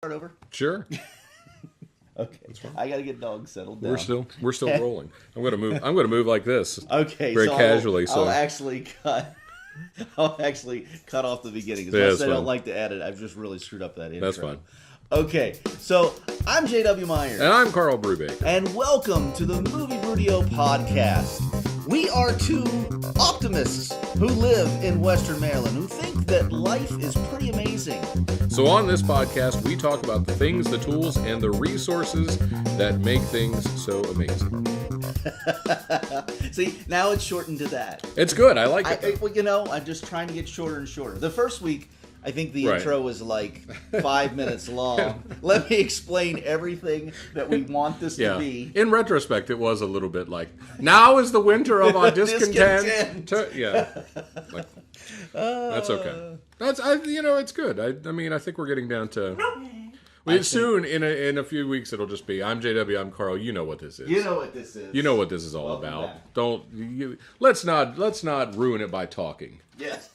Start over? Sure. Okay. I gotta get dogs settled down. We're still rolling. I'm gonna move like this. Okay. Very casually. I'll actually cut off the beginning. As much as I don't like to add it, I've just really screwed up that intro. That's fine. Okay, so I'm J.W. Myers. And I'm Karl Brubaker. And welcome to the Movie Brewdio podcast. We are two optimists who live in Western Maryland who think that life is pretty amazing. So on this podcast, we talk about the things, the tools, and the resources that make things so amazing. See, now it's shortened to that. It's good. I like it. I'm just trying to get shorter and shorter. The first week, I think the intro was like 5 minutes long. Let me explain everything that we want this to be. In retrospect, it was a little bit like, now is the winter of our discontent. That's okay. It's good. I mean, I think we're getting down to... Soon, in a few weeks, it'll just be, I'm JW, I'm Karl, you know what this is. You know what this is. You know what this is all about. Back. Let's not ruin it by talking. Yes.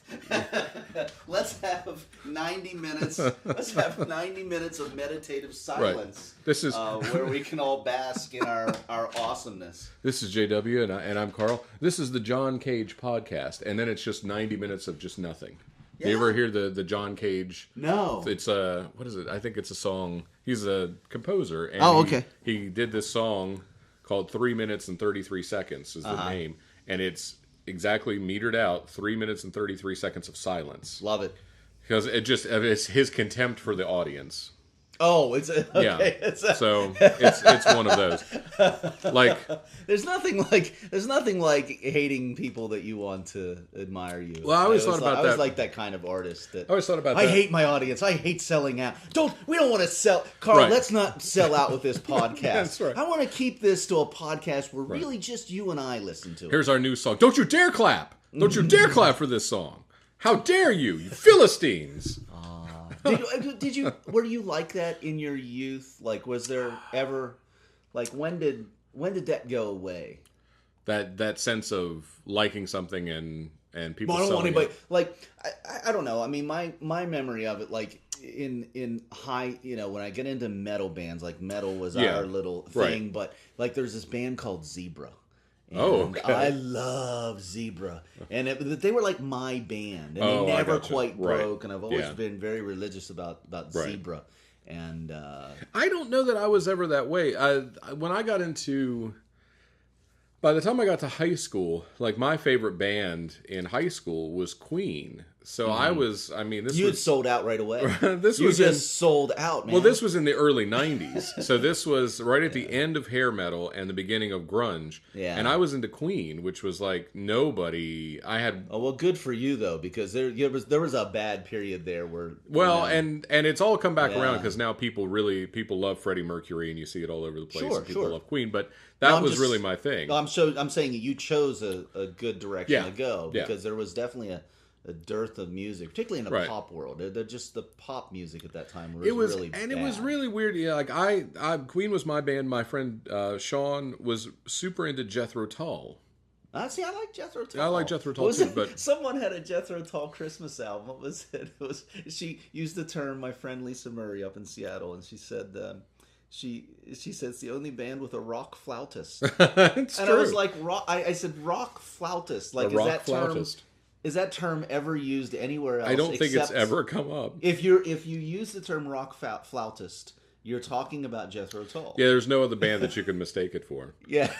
Let's have 90 minutes. Let's have 90 minutes of meditative silence. Right. This is where we can all bask in our awesomeness. This is JW and I'm Karl. This is the John Cage podcast, and then it's just 90 minutes of just nothing. Yeah. You ever hear the John Cage? No. It's what is it? I think it's a song. He's a composer. And okay. He did this song called 3 minutes and 33 seconds is the name, and it's exactly metered out 3 minutes and 33 seconds of silence. Love it. Because it's his contempt for the audience. Oh, it's okay. Yeah. So it's one of those. Like there's nothing like hating people that you want to admire you. Well, I always thought about that. I was like that kind of artist. That I always thought about that. I hate my audience. I hate selling out. We don't want to sell. Karl, Right. Let's not sell out with this podcast. That's right. I want to keep this to a podcast where really just you and I listen to it. Here's our new song. Don't you dare clap. Don't you dare clap for this song. How dare you Philistines. Were you like that in your youth? Like, was there ever, like, when did that go away? That sense of liking something and people. Well, I don't want anybody it. like I don't know. I mean, my memory of it, like in high, when I get into metal bands, like metal was our little thing. Right. But like, there's this band called Zebra. And okay. I love Zebra, and they were like my band, and they never quite broke. And I've always been very religious about Zebra. And I don't know that I was ever that way. When I got into, by the time I got to high school, like my favorite band in high school was Queen. So you had sold out right away. Sold out, man. Well, this was in the early 90s. So this was right at the end of hair metal and the beginning of grunge. Yeah. And I was into Queen, which was like nobody. I had. Oh, well, good for you though, because there was a bad period there where. Well, and it's all come back around because now people love Freddie Mercury, and you see it all over the place. Sure, and people love Queen, but that was really my thing. I'm saying you chose a good direction to go because there was definitely a dearth of music, particularly in the pop world. Just the pop music at that time was really bad. It was really weird. Yeah, like I Queen was my band. My friend Sean was super into Jethro Tull. See, I like Jethro Tull. I like Jethro Tull too. But someone had a Jethro Tull Christmas album. What was it? She used the term. My friend Lisa Murray up in Seattle, and she said. She said it's the only band with a rock flautist. It's and true. I was like, I said rock flautist. Like, is that term ever used anywhere else? I don't think it's ever come up. If you use the term rock flautist, you're talking about Jethro Tull. Yeah, there's no other band that you can mistake it for. Yeah,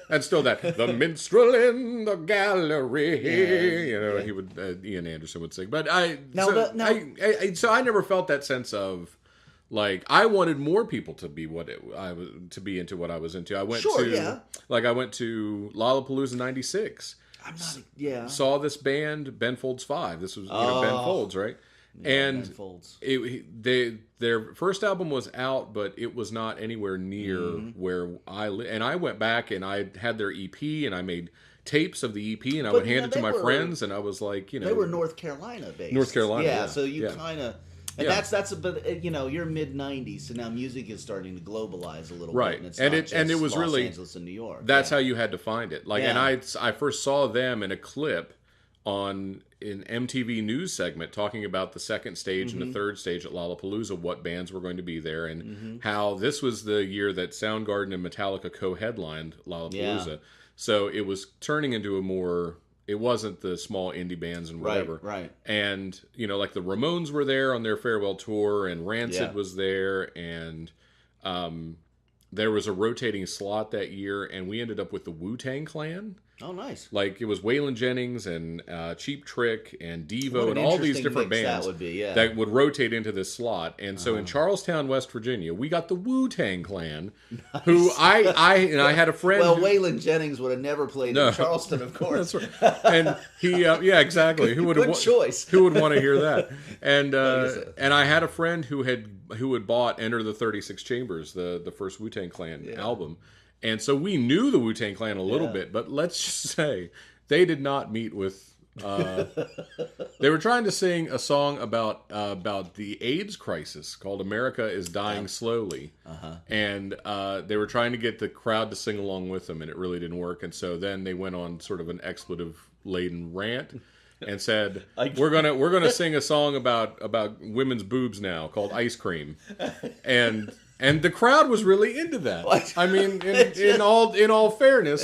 and still the minstrel in the gallery. He would Ian Anderson would sing, but I never felt that sense of. Like, I wanted more people to be to be into what I was into. I went to Lollapalooza '96. Saw this band, Ben Folds 5. This was Ben Folds, right? And Ben Folds. Their first album was out, but it was not anywhere near where I live. And I went back and I had their EP, and I made tapes of the EP, and I would hand it to my friends, and I was like, they were North Carolina based. North Carolina, yeah. So you kind of. And but you're mid '90s, so now music is starting to globalize a little bit, and it's not just it was Los really Angeles and New York. That's how you had to find it. Like, and I first saw them in a clip on an MTV news segment talking about the second stage and the third stage at Lollapalooza, what bands were going to be there, and how this was the year that Soundgarden and Metallica co-headlined Lollapalooza. Yeah. So it was turning into a more... It wasn't the small indie bands and whatever. Right. And, you know, like the Ramones were there on their farewell tour, and Rancid was there, and there was a rotating slot that year, and we ended up with the WuTang Clan. Oh, nice. Like, it was Waylon Jennings and Cheap Trick and Devo and all these different bands that would rotate into this slot. And so in Charlestown, West Virginia, we got the WuTang Clan, who I had a friend... Well, Waylon Jennings would have never played in Charleston, of course. That's right. And he, yeah, exactly. Good choice. Who would want to hear that? And I had a friend who had bought Enter the 36 Chambers, the first WuTang Clan album. And so we knew the WuTang Clan a little bit, but let's just say they did not meet with... they were trying to sing a song about the AIDS crisis called America is Dying Slowly. And they were trying to get the crowd to sing along with them, and it really didn't work. And so then they went on sort of an expletive-laden rant and said, we're gonna sing a song about women's boobs now called Ice Cream. And the crowd was really into that. I mean, in all fairness,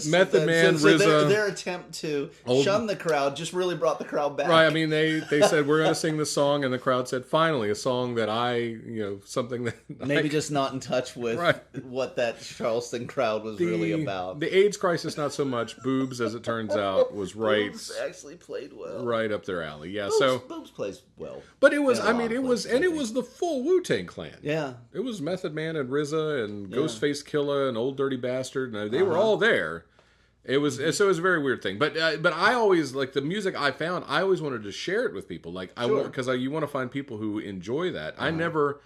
Method Man, RZA, their attempt to shun the crowd just really brought the crowd back. Right. I mean, they said we're going to sing this song, and the crowd said, "Finally, a song that something that maybe just not in touch with what that Charleston crowd was really about." The AIDS crisis, not so much. Boobs, as it turns out, was right. Boobs actually played well, right up their alley. Yeah. Boobs plays well, but it was. I mean, it was the full WuTang Clan. Yeah. It was Method Man and RZA and Ghostface Killah and Old Dirty Bastard. And they were all there. It was a very weird thing. But I always, like, the music I found, I always wanted to share it with people. Like, because you want to find people who enjoy that. I never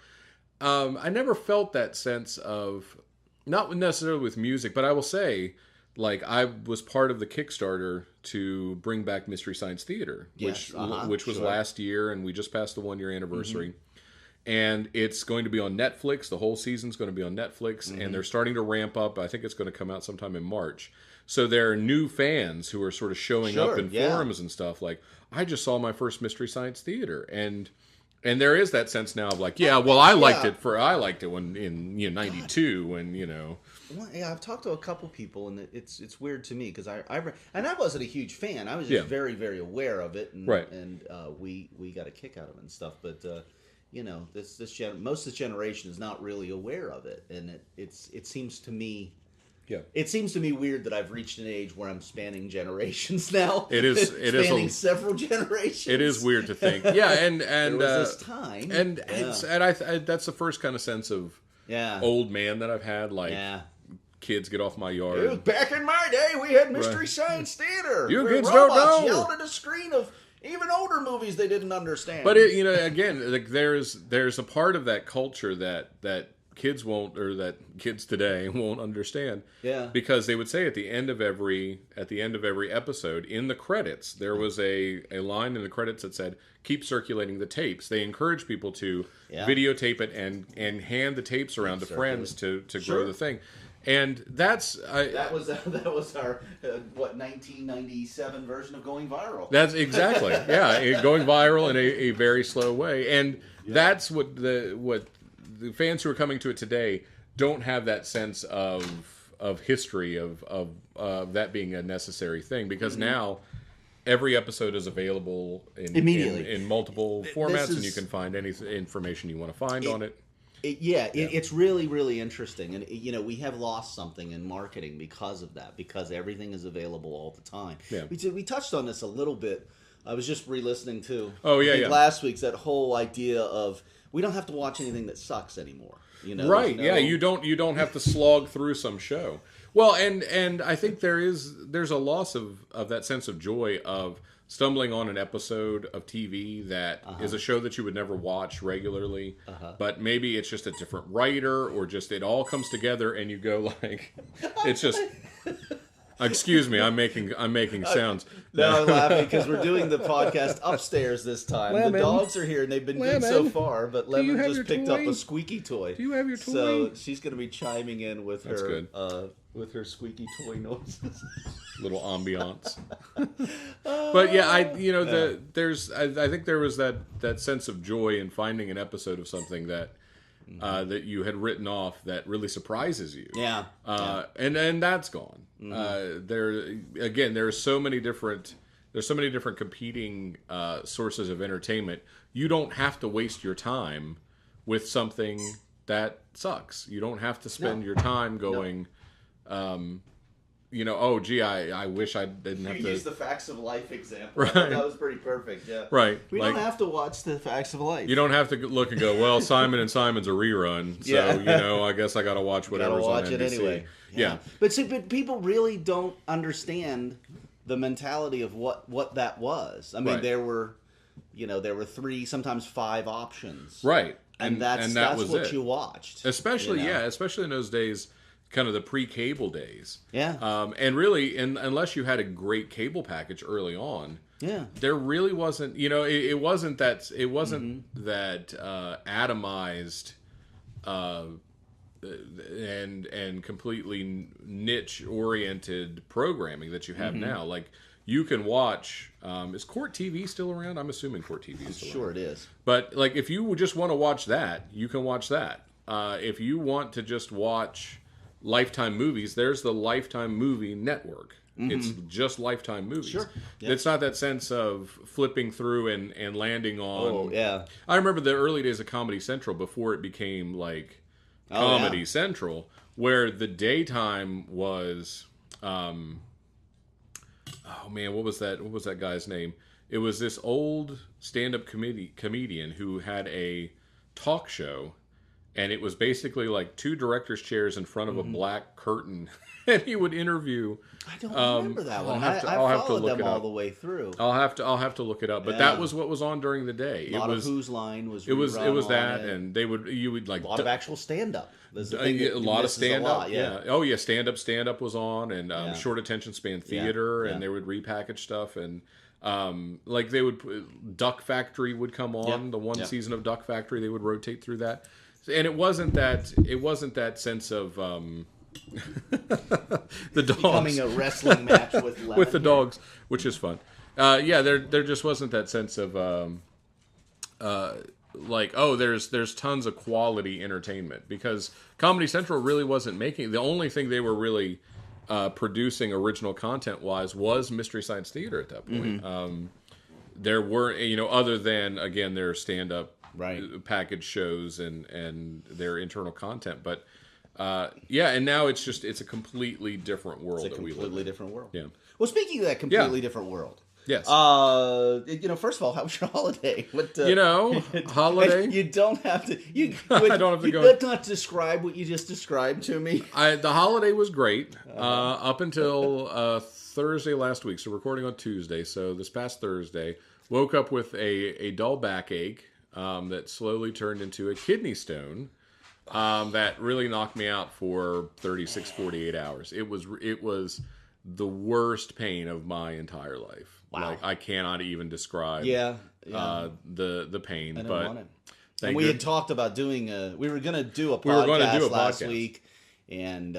felt that sense of, not necessarily with music, but I will say, like, I was part of the Kickstarter to bring back Mystery Science Theater, which was last year, and we just passed the 1-year anniversary. And it's going to be on Netflix. The whole season's going to be on Netflix. And they're starting to ramp up. I think it's going to come out sometime in March. So there are new fans who are sort of showing up in forums and stuff. Like, I just saw my first Mystery Science Theater. And there is that sense now of like, I liked it when in 92 when, Well, yeah, I've talked to a couple people, and it's weird to me because I wasn't a huge fan. I was just very, very aware of it, and we got a kick out of it and stuff. But most of this generation is not really aware of it, and it seems to me. Yeah. It seems to me weird that I've reached an age where I'm spanning generations now. It is spanning several generations. It is weird to think. Yeah, and there was this time, and that's the first kind of sense of old man that I've had. Like, kids, get off my yard. It was back in my day, we had Mystery Science Theater. You kids don't know. Yelled at a screen of even older movies they didn't understand. But again, like there's a part of that culture that kids won't, or that kids today won't understand. Yeah. Because they would say at the end of every episode, in the credits, there was a line in the credits that said, "Keep circulating the tapes." They encourage people to videotape it and hand the tapes around to friends to grow the thing. And that was our 1997 version of going viral. That's exactly going viral in a very slow way, and that's what the fans who are coming to it today don't have that sense of history of that being a necessary thing, because now every episode is available in multiple formats, and you can find any information you want to find on it. It's really, really interesting. And, we have lost something in marketing because of that, because everything is available all the time. Yeah. We touched on this a little bit. I was just re-listening to last week's, that whole idea of we don't have to watch anything that sucks anymore. Right, you don't have to slog through some show. Well, and I think there's a loss of that sense of joy of stumbling on an episode of TV that is a show that you would never watch regularly, but maybe it's just a different writer, or just it all comes together and you go like, it's just... Excuse me, I'm making sounds. No, I'm laughing because we're doing the podcast upstairs this time. Lemon. The dogs are here and they've been good so far, but Lemon just picked up a squeaky toy. Do you have your toy? So she's going to be chiming in with That's her good. squeaky toy noises. Little ambiance. But yeah, I think there was that sense of joy in finding an episode of something that that you had written off that really surprises you. Yeah. And that's gone. There's so many different competing sources of entertainment. You don't have to waste your time with something that sucks. You don't have to spend your time going, oh gee, I wish I didn't have to use the Facts of Life example. Right. That was pretty perfect. Yeah. Right. We don't have to watch the Facts of Life. You don't have to look and go, well, Simon and Simon's a rerun, so I guess I got to watch whatever's on NBC. It anyway. Yeah. But people really don't understand the mentality of what that was. I mean, there were 3, sometimes 5 options. Right. And that's was what it. You watched. Especially in those days, kind of the pre-cable days. Yeah. And really, unless you had a great cable package early on, there really wasn't. It wasn't that atomized and completely niche oriented programming that you have now. Like, you can watch. Is Court TV still around? I'm assuming Court TV is still around. Sure, it is. But like, if you just want to watch that, you can watch that. If you want to just watch Lifetime movies, there's the Lifetime Movie Network. It's just Lifetime movies. Sure. Yeah. It's not that sense of flipping through and landing on. Oh, yeah. I remember the early days of Comedy Central before it became like Comedy Central, where the daytime was. Oh man, what was that? What was that guy's name? It was this old stand-up comedian who had a talk show. And it was basically like 2 director's chairs in front of a black curtain, and he would interview. I don't remember that one. I followed them all the way through. I'll have to look it up. But that was what was on during the day. A lot of Whose Line was. It was that, and you would like a lot of actual stand-up. A lot of stand-up. Oh yeah, stand-up was on, and short attention span theater, and they would repackage stuff, and like they would. Duck Factory would come on. The one season of Duck Factory, they would rotate through that. And it wasn't that sense of the dogs becoming a wrestling match with Lemon with the dogs, which is fun. There just wasn't that sense of there's tons of quality entertainment, because Comedy Central really wasn't making. The only thing they were really producing original content wise was Mystery Science Theater at that point. There weren't, other than again their stand up. Right, package shows and their internal content, but and now it's a completely different world. It's a completely different world. Yeah. Well, speaking of that completely different world, yes. First of all, how was your holiday? Holiday. You don't have to. I don't have to go. You did not describe what you just described to me. The holiday was great up until Thursday last week. So recording on Tuesday. So this past Thursday, woke up with a dull backache. That slowly turned into a kidney stone that really knocked me out for 36, 48 hours. It was the worst pain of my entire life. Wow. Like, I cannot even describe the pain. And we had talked about doing we were going to do a podcast last week, and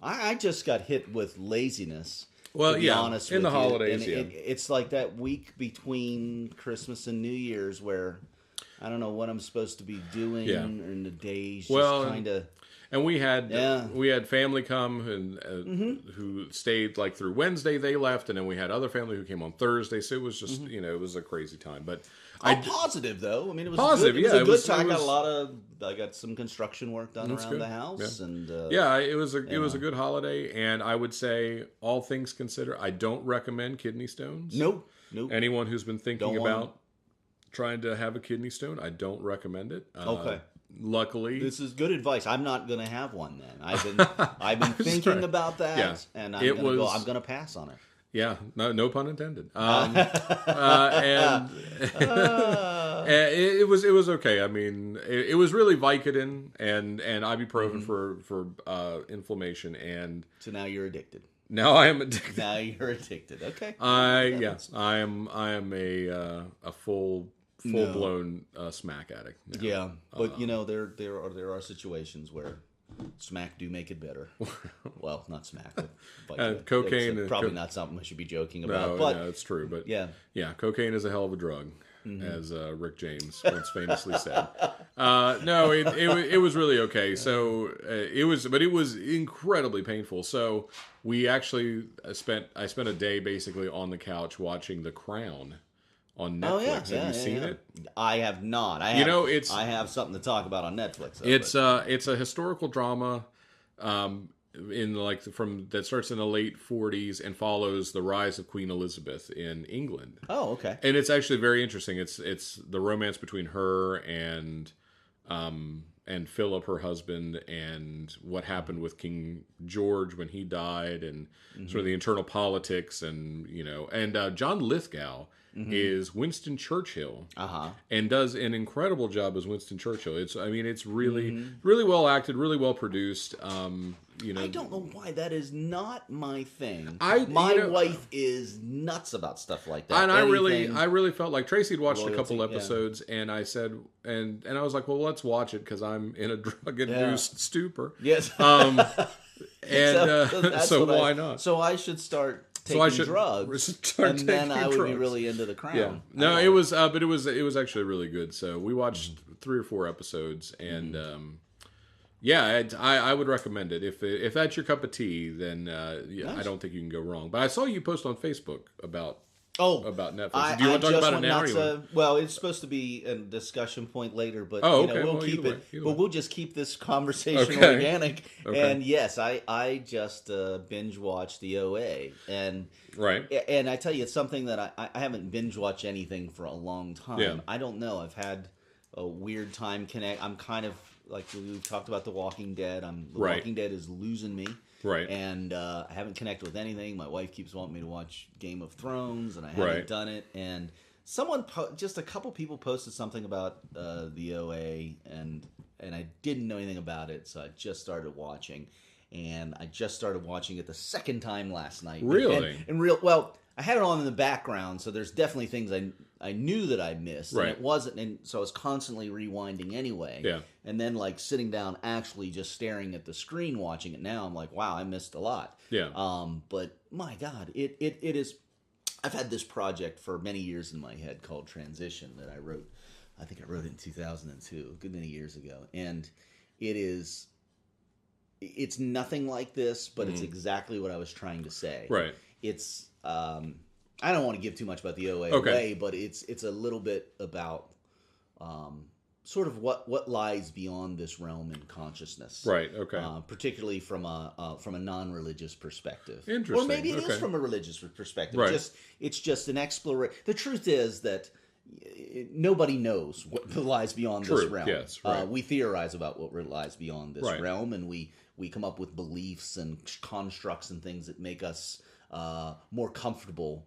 I just got hit with laziness. Well, to be honest in with the you. holidays, and it's like that week between Christmas and New Year's where I don't know what I'm supposed to be doing in the days. Just kind of. And we had family come and who stayed like through Wednesday. They left, and then we had other family who came on Thursday. So it was just it was a crazy time. But positive though. I mean, it was positive. It was a good time. I got some construction work done around the house, and it was a good holiday. And I would say, all things considered, I don't recommend kidney stones. Nope. Anyone who's been thinking about trying to have a kidney stone, I don't recommend it. Okay. Luckily, this is good advice. I'm not going to have one then. I've been thinking about that, and I'm going to pass on it. Yeah, no pun intended. And it was okay. I mean, it was really Vicodin and ibuprofen for inflammation, and so now you're addicted. Now I am addicted. Now you're addicted. Okay. I am a full blown smack addict now. Yeah, but there are situations where smack do make it better. Well, not smack, but cocaine it's probably not something I should be joking about. But it's true. But yeah, cocaine is a hell of a drug, as Rick James once famously said. No, it was really okay. So it was incredibly painful. So we actually I spent a day basically on the couch watching The Crown on Netflix. Have you seen it? I have not. I have something to talk about on Netflix. It's a historical drama that starts in the late 40s and follows the rise of Queen Elizabeth in England. Oh, okay. And it's actually very interesting. It's the romance between her and Philip, her husband, and what happened with King George when he died, and sort of the internal politics, and John Lithgow is Winston Churchill, and does an incredible job as Winston Churchill. It's really really well acted, really well produced. I don't know why that is not my thing. My wife is nuts about stuff like that. And I really felt like Tracy had watched a couple episodes, and I said, and I was like, well, let's watch it because I'm in a drug-induced stupor. Yes. So why not? So I should start taking drugs, and then I would be really into The Crown. Yeah. No, it was actually really good. So we watched 3 or 4 episodes, and I would recommend it. If that's your cup of tea, then nice. I don't think you can go wrong. But I saw you post on Facebook about Netflix. Do you want to talk about it now? Well, it's supposed to be a discussion point later, but we'll keep it. But we'll just keep this conversation organic. Okay. And yes, I just binge watched the OA, and I tell you, it's something that I haven't binge watched anything for a long time. Yeah. I don't know. I've had a weird time connect. I'm kind of like we've talked about The Walking Dead. Walking Dead is losing me. Right. And I haven't connected with anything. My wife keeps wanting me to watch Game of Thrones, and I haven't done it. And just a couple people posted something about the OA, and I didn't know anything about it, so I just started watching. And I just started watching it the second time last night. Really? Well, I had it on in the background, so there's definitely things I knew that I missed, and it wasn't, and so I was constantly rewinding anyway. Yeah. And then sitting down, actually just staring at the screen, watching it now, I'm like, wow, I missed a lot. Yeah. But my God, it is. I've had this project for many years in my head called Transition that I wrote. I think I wrote it in 2002, a good many years ago, and it's nothing like this, but it's exactly what I was trying to say. Right. It's I don't want to give too much about the OA away, but it's a little bit about sort of what lies beyond this realm in consciousness. Right. Okay. Particularly from a non-religious perspective. Interesting. Or maybe it is from a religious perspective. Right. It's just an exploration. The truth is that nobody knows what lies beyond this realm. Yes. Right. We theorize about what lies beyond this realm, and we come up with beliefs and constructs and things that make us more comfortable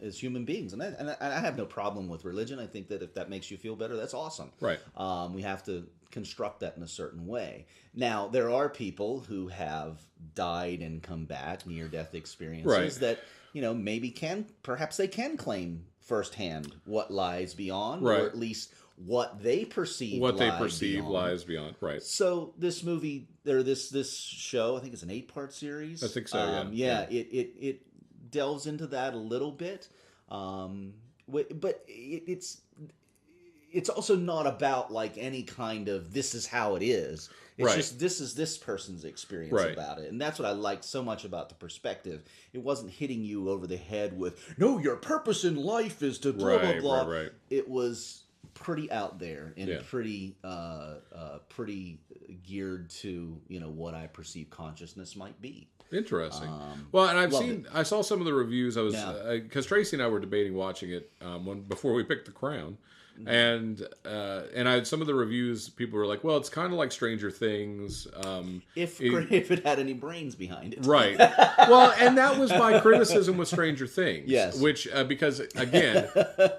as human beings, and I have no problem with religion. I think that if that makes you feel better, that's awesome. Right. We have to construct that in a certain way. Now, there are people who have died and come back, near-death experiences that maybe perhaps they can claim firsthand what lies beyond, or at least what they perceive lies beyond. Right. So this movie, or this show, I think it's an 8-part series. I think so. Yeah. It delves into that a little bit, but it's also not about any kind of this is how it is. It's just this is this person's experience about it, and that's what I liked so much about the perspective. It wasn't hitting you over the head with no, your purpose in life is to blah blah blah. Right. It was pretty out there and pretty geared to what I perceive consciousness might be. Interesting. Well, and I saw some of the reviews. I was because Tracy and I were debating watching it before we picked The Crown. And I had some of the reviews. People were like, "Well, it's kind of like Stranger Things." If it had any brains behind it, right? Well, and that was my criticism with Stranger Things. Yes, which because again,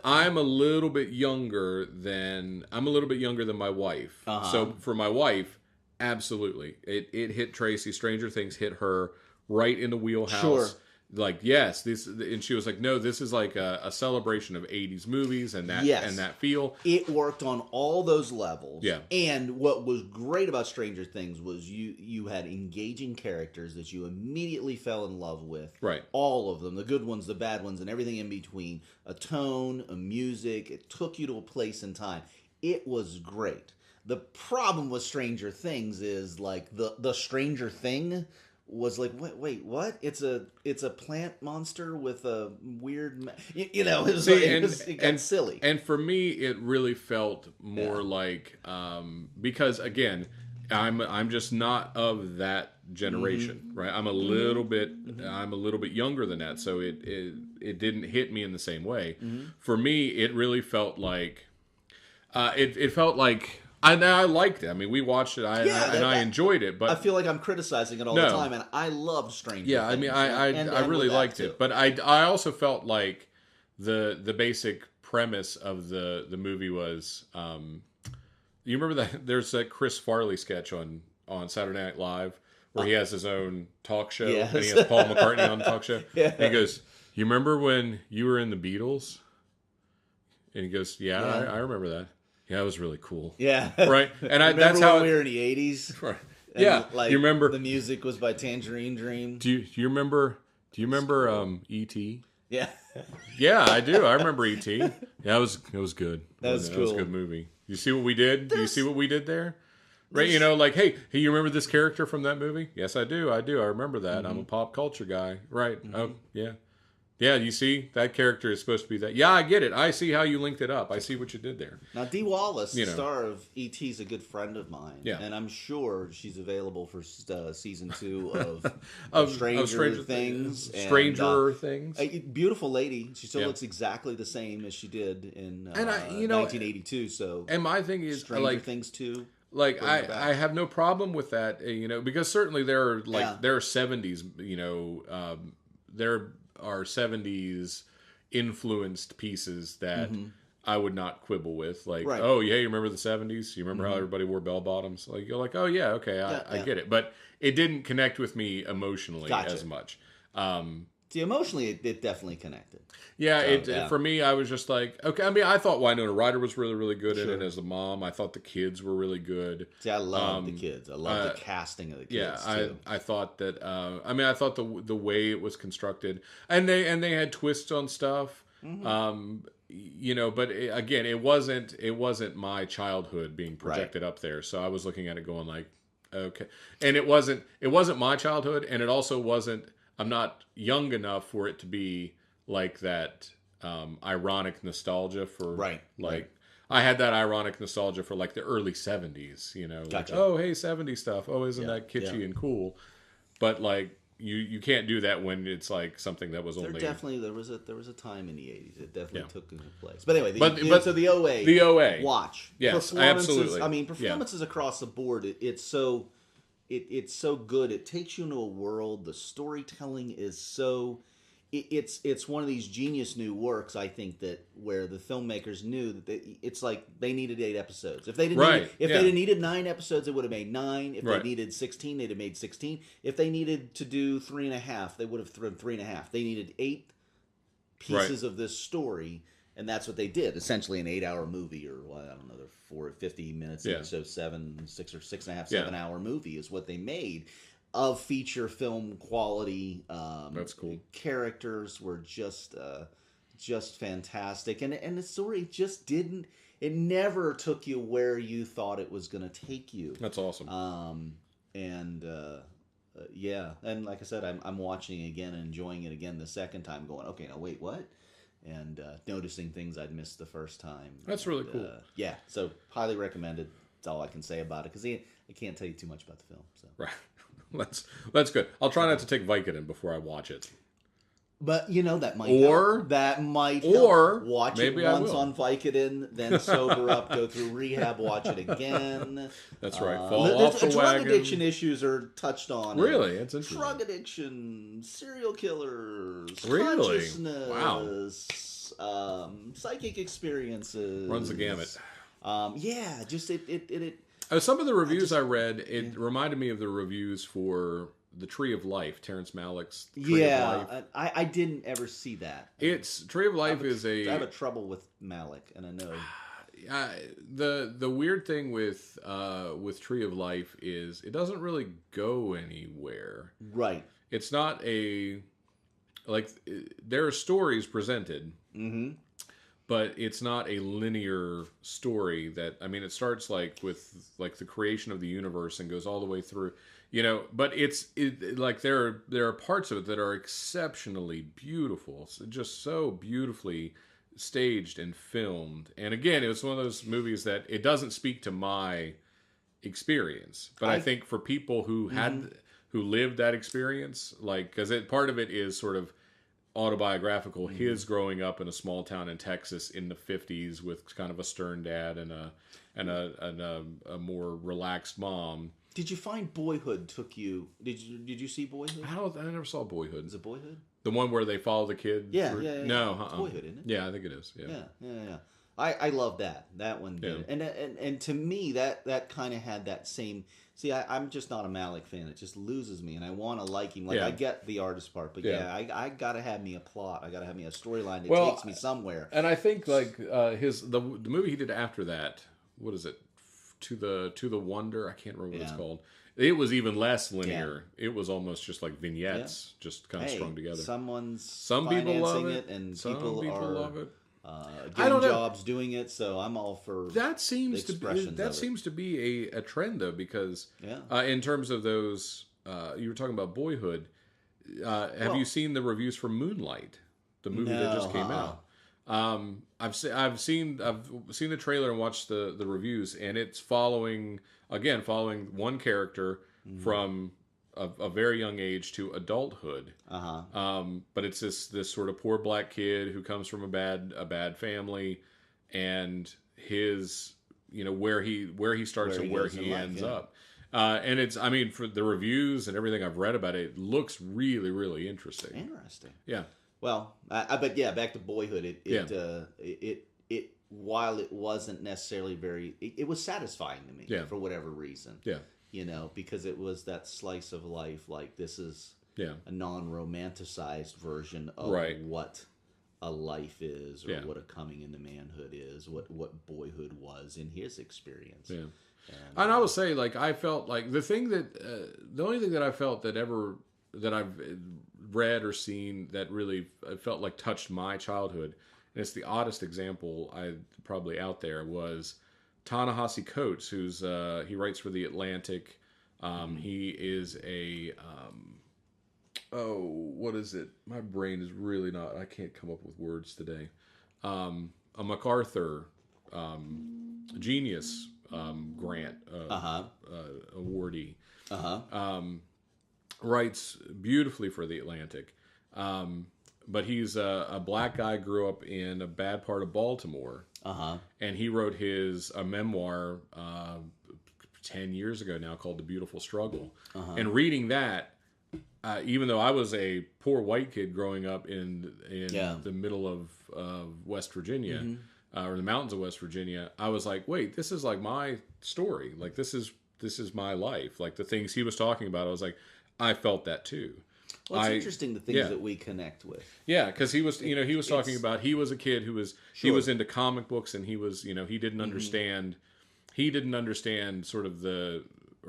I'm a little bit younger than my wife. So for my wife, absolutely, it hit Tracy. Stranger Things hit her right in the wheelhouse. Sure. Like, yes, this, and she was like, no, this is like a celebration of 80s movies and that feel. It worked on all those levels. Yeah. And what was great about Stranger Things was you had engaging characters that you immediately fell in love with. Right. All of them, the good ones, the bad ones, and everything in between. A tone, a music, it took you to a place in time. It was great. The problem with Stranger Things is like the Stranger Thing was like, wait, what? It's a plant monster with a weird, it got silly. And for me, it really felt more like because again, I'm just not of that generation, right? I'm a little bit younger than that, so it didn't hit me in the same way. For me, it really felt like it felt like. I liked it. I mean, we watched it, I enjoyed it. But I feel like I'm criticizing it all the time, and I loved Stranger Things. Yeah, I mean, I really liked it, but I also felt like the basic premise of the movie was, you remember that there's that Chris Farley sketch on Saturday Night Live where he has his own talk show and he has Paul McCartney on the talk show. Yeah. And he goes, "You remember when you were in the Beatles?" And he goes, "Yeah. I remember that. Yeah, it was really cool." Yeah. Right? And that's how we were in the 80s. Right. Yeah. Like, you remember the music was by Tangerine Dream. Do you remember E.T.? Yeah. Yeah, I do. I remember E.T. Yeah, it was good. That was cool. It was a good movie. You see what we did? Do you see what we did there? Right, like, hey, you remember this character from that movie? Yes, I do. I remember that. I'm a pop culture guy. Right. Oh, yeah. Yeah, you see, that character is supposed to be that. Yeah, I get it. I see how you linked it up. I see what you did there. Now, Dee Wallace, the star of E.T., is a good friend of mine. Yeah. And I'm sure she's available for season 2 of Stranger Things. Stranger Things. A beautiful lady. She still looks exactly the same as she did in 1982. So, and my thing is, Stranger Things 2. Like, I have no problem with that, because certainly there are 70s, there are 70s influenced pieces that I would not quibble with. Like, oh, yeah, you remember the 70s? You remember how everybody wore bell bottoms? Like, you're like, oh, yeah, okay, I get it. But it didn't connect with me emotionally as much. See, emotionally, it definitely connected. Yeah, for me, I was just like, okay. I mean, I thought Winona Ryder was really, really good in it as a mom. I thought the kids were really good. See, I love the kids. I love the casting of the kids. Yeah, I thought that. I thought the way it was constructed, and they had twists on stuff. But again, it wasn't my childhood being projected up there. So I was looking at it going like, okay, and it wasn't my childhood, and it also wasn't. I'm not young enough for it to be like that ironic nostalgia for I had that ironic nostalgia for like the early 70s, Gotcha. Like, oh, hey, 70s stuff. Oh, isn't that kitschy and cool? But like you can't do that when it's like something that was only there was a time in the 80s it definitely took into place. But anyway, so the OA watch. Yes, absolutely. I mean, performances across the board, it's so good. It takes you into a world. The storytelling is so. It's one of these genius new works. I think that where the filmmakers knew that it's like they needed 8 episodes. If they didn't, they needed 9 episodes, they would have made 9. If they needed 16, they'd have made 16. If they needed to do 3.5, they would have thrown 3.5. They needed 8 pieces of this story. And that's what they did. Essentially, an 8-hour movie, or I don't know, 50 minutes, so 6 or 6.5, 7-hour movie is what they made of feature film quality. That's cool. Characters were just fantastic, and the story just didn't. It never took you where you thought it was going to take you. That's awesome. And like I said, I'm watching it again and enjoying it again the second time, going, okay, now wait, what? And noticing things I'd missed the first time. That's really cool. So highly recommended. That's all I can say about it, because I can't tell you too much about the film. So. Right, that's good. I'll try not to take Vicodin before I watch it. But that might help. Watch it once on Vicodin, then sober up, go through rehab, watch it again. That's right. Fall off the drug wagon. addiction issues are touched on. Really, it's interesting. Drug addiction, serial killers, consciousness, psychic experiences. Runs the gamut. Just it. Some of the reviews I read, it reminded me of the reviews for The Tree of Life, Terrence Malick's Tree of Life. I didn't ever see that. It's Tree of Life is a. I have a trouble with Malick, and I know. The weird thing with Tree of Life is it doesn't really go anywhere. Right. It's not there are stories presented, but it's not a linear story. It starts with the creation of the universe and goes all the way through. But there are parts of it that are exceptionally beautiful, just so beautifully staged and filmed. And again, it was one of those movies that it doesn't speak to my experience, but I think for people who who lived that experience, because part of it is sort of autobiographical, his growing up in a small town in Texas in the 50s with kind of a stern dad and a more relaxed mom. Did you find Boyhood took you? Did you see Boyhood? I never saw Boyhood. Is it Boyhood? The one where they follow the kid? Yeah. No, It's Boyhood, isn't it? Yeah, I think it is. Yeah. I love that. That one did. Yeah. And to me, that kind of had that same. See, I'm just not a Malick fan. It just loses me, and I want to like him. I get the artist part, but I gotta have me a plot. I gotta have me a storyline that takes me somewhere. And I think the movie he did after that. What is it? To the Wonder. I can't remember what it's called. It was even less linear. Yeah. It was almost just like vignettes, just kind of strung together. Some people love it, and some people love it. Getting jobs doing it, so I'm all for that. Seems to be a trend though, because in terms of those, you were talking about Boyhood. Have you seen the reviews for Moonlight, the movie that just came out? I've seen the trailer and watched the reviews, and it's following one character from a very young age to adulthood. But it's this sort of poor black kid who comes from a bad family, and his where he starts and where he ends up. And it's for the reviews and everything I've read about it, it looks really, really interesting. Yeah. Well, but back to Boyhood. It while it wasn't necessarily very, it was satisfying to me for whatever reason. Yeah. Because it was that slice of life. Like, this is a non-romanticized version of what a life is, or what a coming into manhood is, what boyhood was in his experience. Yeah. And I will say, I felt like the only thing that I felt that I've read or seen that really felt like touched my childhood, and it's the oddest example probably out there, was Ta-Nehisi Coates, who's he writes for The Atlantic. He is what is it? My brain is really not. I can't come up with words today. A MacArthur Genius Grant awardee. Writes beautifully for The Atlantic. But he's a black guy, grew up in a bad part of Baltimore. And he wrote a memoir 10 years ago now called The Beautiful Struggle. And reading that, even though I was a poor white kid growing up in the middle of West Virginia, or the mountains of West Virginia, I was like, wait, this is like my story. Like, this is my life. Like, the things he was talking about, I was like, I felt that too. Well, it's interesting the things that we connect with. Yeah, because he was talking about, he was a kid who was he was into comic books, and he was he didn't understand sort of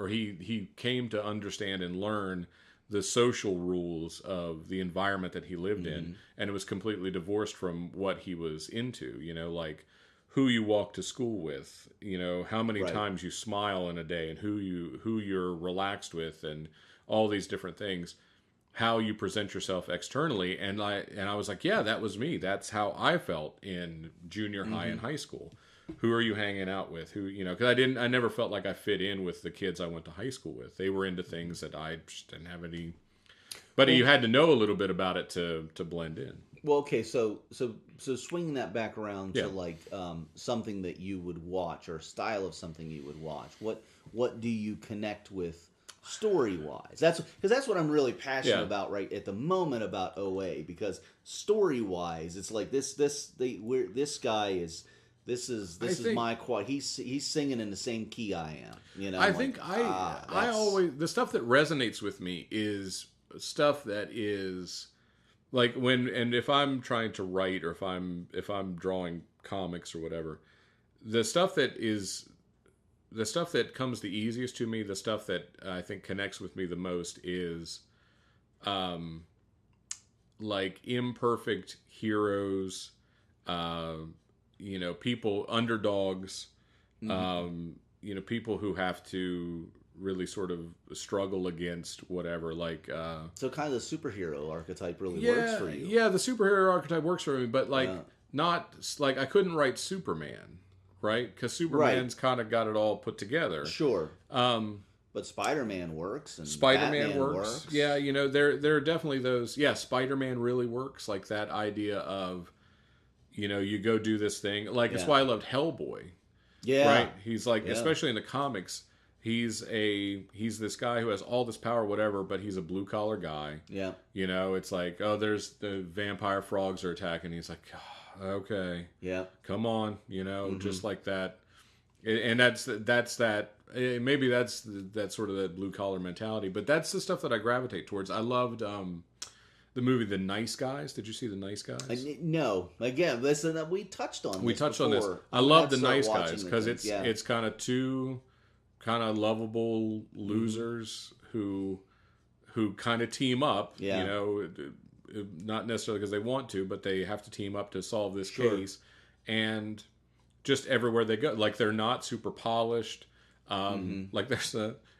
he came to understand and learn the social rules of the environment that he lived in, and it was completely divorced from what he was into. Like who you walk to school with, how many times you smile in a day, and who you're relaxed with, and all these different things, how you present yourself externally. And I was like, yeah, that was me. That's how I felt in junior high and high school. Who are you hanging out with? Because I never felt like I fit in with the kids I went to high school with. They were into things that I just didn't have any. But you had to know a little bit about it to blend in. Well, okay, so swinging that back around to like something that you would watch, or style of something you would watch. What do you connect with story-wise? That's what I'm really passionate about right at the moment about OA, because story-wise, it's like this guy is This is my quad. He's singing in the same key I am. You know, I think I always, the stuff that resonates with me is stuff that is like if I'm trying to write or if I'm drawing comics or whatever, the stuff that comes the easiest to me, the stuff that I think connects with me the most is like imperfect heroes, people, underdogs, people who have to really sort of struggle against whatever, like so kind of the superhero archetype really works for you. Yeah, the superhero archetype works for me, but not like I couldn't write Superman, right? Because Superman's kind of got it all put together. Sure. But Spider-Man works, and Spider-Man Batman works. Yeah, there are definitely those. Yeah, Spider-Man really works. Like that idea of, you go do this thing. Like it's why I loved Hellboy. Yeah. Right. He's like, especially in the comics, he's this guy who has all this power, whatever, but he's a blue collar guy. Yeah. It's like, oh, there's the vampire frogs are attacking. He's like, oh, okay. Yeah. Come on. Just like that. And that's that. Maybe that's sort of that blue collar mentality, but that's the stuff that I gravitate towards. I loved the movie The Nice Guys. Did you see The Nice Guys? No. Again, listen, we touched on. We touched on this. I love The Nice Guys because it's kind of two kind of lovable losers who kind of team up. Yeah. Not necessarily because they want to, but they have to team up to solve this case, and just everywhere they go, like they're not super polished. Like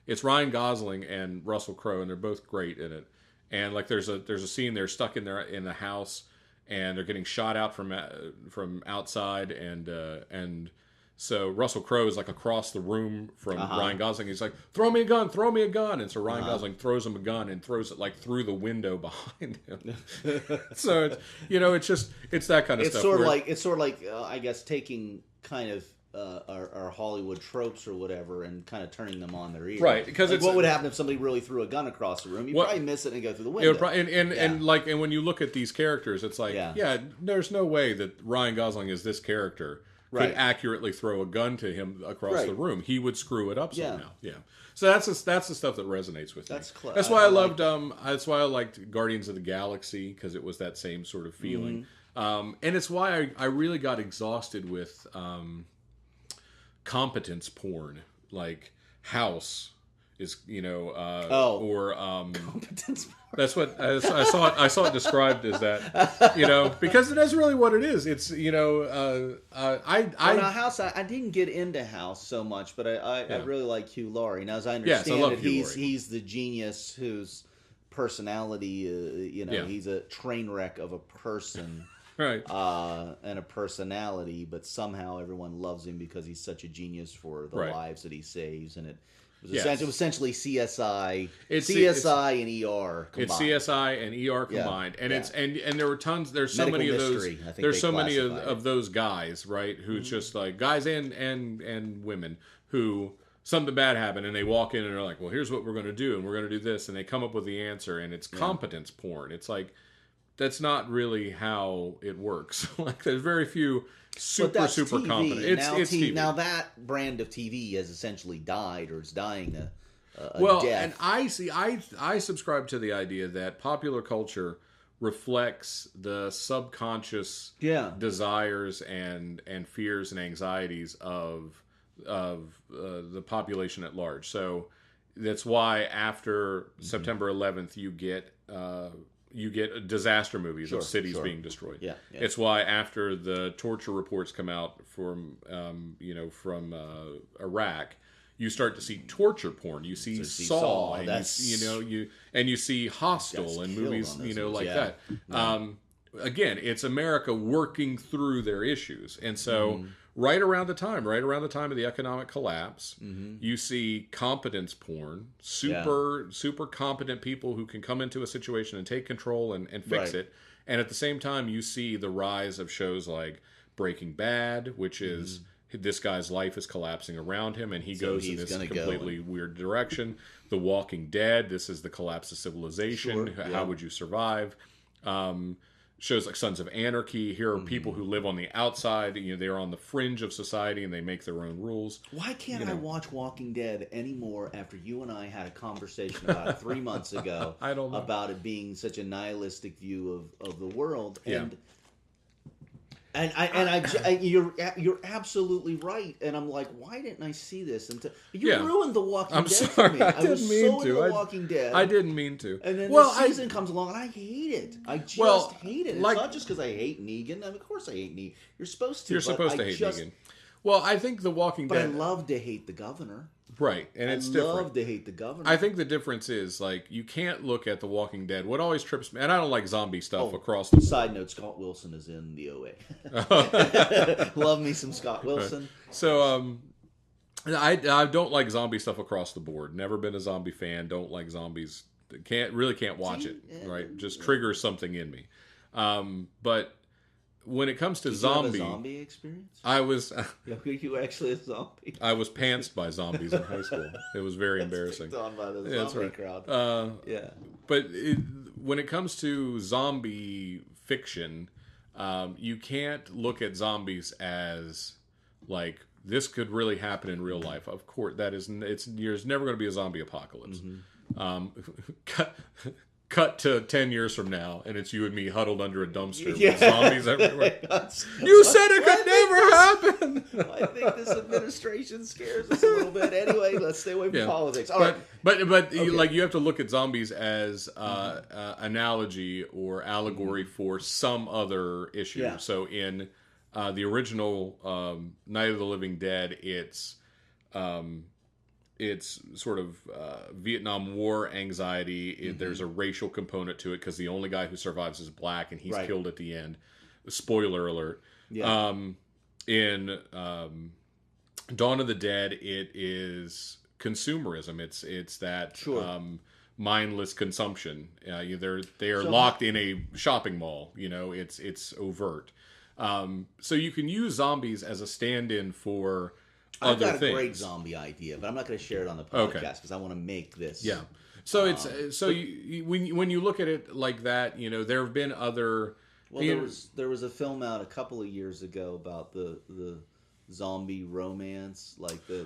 it's Ryan Gosling and Russell Crowe, and they're both great in it. And like there's a scene they're stuck in the house, and they're getting shot out from outside, and so Russell Crowe is like across the room from Ryan Gosling. He's like, throw me a gun, and so Ryan Gosling throws him a gun and throws it like through the window behind him. So it's that kind of stuff. It's sort of like I guess taking kind of our Hollywood tropes or whatever and kind of turning them on their ear. Right, because like what would happen if somebody really threw a gun across the room? You'd probably miss it and go through the window. And when you look at these characters, it's like, there's no way that Ryan Gosling is this character could accurately throw a gun to him across the room. He would screw it up somehow. Yeah. So that's the stuff that resonates with me. That's why I loved. That's why I liked Guardians of the Galaxy, because it was that same sort of feeling. And it's why I really got exhausted with competence porn, like House is competence porn. That's what I saw it described as that, because that's really what it is. It's now House. I didn't get into House so much, but I really like Hugh Laurie. Now, as I understand it, he's the genius whose personality, he's a train wreck of a person. Right. And a personality, but somehow everyone loves him because he's such a genius for the lives that he saves, and it was essentially CSI, and ER combined. It's CSI and ER combined, and it's and there were tons. There's so many of those. There's so many of those guys, right? Who's just like guys and women who something bad happened, and they walk in and they're like, well, here's what we're going to do, and we're going to do this, and they come up with the answer, and it's competence porn. It's like, that's not really how it works. Like, there's very few super TV. competent. It's TV. Now that brand of TV has essentially died, or is dying a death. And I subscribe to the idea that popular culture reflects the subconscious desires and fears and anxieties of the population at large. So that's why after September 11th you get disaster movies of cities being destroyed. Yeah. It's why after the torture reports come out from Iraq, you start to see torture porn. You see Saw, and you see Hostel and movies, like that. Again, it's America working through their issues, and so. Right around the time of the economic collapse, you see competence porn, super competent people who can come into a situation and take control and fix it. And at the same time, you see the rise of shows like Breaking Bad, which is this guy's life is collapsing around him, and he goes in this completely weird direction. The Walking Dead, this is the collapse of civilization. How would you survive? shows like Sons of Anarchy. Here are people who live on the outside. They're on the fringe of society and they make their own rules. Why can't I watch Walking Dead anymore after you and I had a conversation about it 3 months ago? I don't know. About it being such a nihilistic view of the world. You're absolutely right, and I'm like, why didn't I see this? You ruined The Walking Dead for me. I was so into The Walking Dead. I didn't mean to. And then the season comes along, and I hate it. I just hate it. It's not just because I hate Negan. Of course I hate Negan. You're supposed to. You're supposed to hate Negan. Well, I think The Walking Dead. But I love to hate the governor. Right, and it's different. I love to hate the governor. I think the difference is, like, you can't look at The Walking Dead. What always trips me, and I don't like zombie stuff across the board. Side note, Scott Wilson is in the OA. Love me some Scott Wilson. So, I don't like zombie stuff across the board. Never been a zombie fan. Don't like zombies. Can't watch it. Right, just triggers something in me. But when it comes to zombie, you have a zombie experience? Were you actually a zombie? I was pantsed by zombies in high school. It was very embarrassing. Picked on by the zombie crowd. But when it comes to zombie fiction, you can't look at zombies as like this could really happen in real life. Of course, there's never going to be a zombie apocalypse. Cut to 10 years from now, and it's you and me huddled under a dumpster with zombies everywhere. You said it could never happen! I think this administration scares us a little bit. Anyway, let's stay away from politics. All right. But you have to look at zombies as analogy or allegory for some other issue. Yeah. So in the original Night of the Living Dead, it's sort of Vietnam War anxiety. There's a racial component to it because the only guy who survives is black, and he's killed at the end. Spoiler alert. Yeah. In Dawn of the Dead, it is consumerism. It's that mindless consumption. They are locked in a shopping mall. It's overt. So you can use zombies as a stand-in for I've got a great zombie idea, but I'm not going to share it on the podcast because I want to make this. Yeah. So when you look at it like that, there have been other. Well, there was a film out a couple of years ago about the zombie romance, like the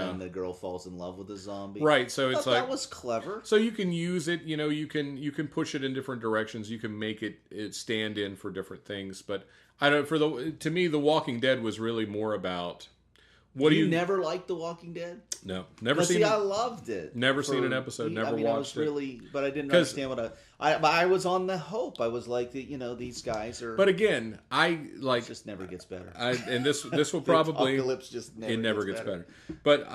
and the girl falls in love with the zombie. Right. So it's like that was clever. So you can use it. You can push it in different directions. You can make it stand in for different things. But to me, The Walking Dead was really more about. You never liked The Walking Dead? No, never seen it. I loved it. Never seen an episode. Never watched it. But I didn't understand I was on the hope. I was like, these guys are. But again, it just never gets better. And this will probably apocalypse just never gets better. But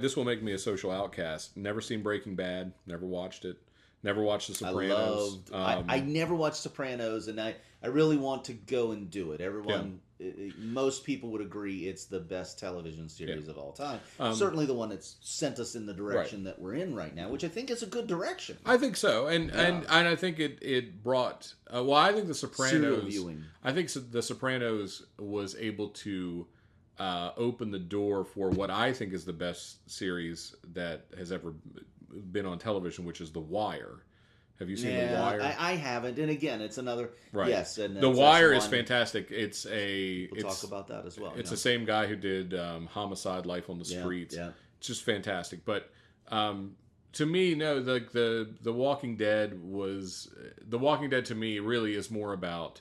this will make me a social outcast. Never seen Breaking Bad. Never watched it. Never watched The Sopranos. I never watched Sopranos, and I really want to go and do it. Everyone. Yeah. Most people would agree it's the best television series of all time. Certainly the one that's sent us in the direction that we're in right now, which I think is a good direction. I think so, and I think it brought. I think The Sopranos. I think The Sopranos was able to open the door for what I think is the best series that has ever been on television, which is The Wire. Have you seen The Wire? I haven't, and again, it's another yes. And The Wire is fantastic. We'll talk about that as well. It's the same guy who did Homicide: Life on the Streets. Yeah. It's just fantastic. But to me, no, the Walking Dead to me really is more about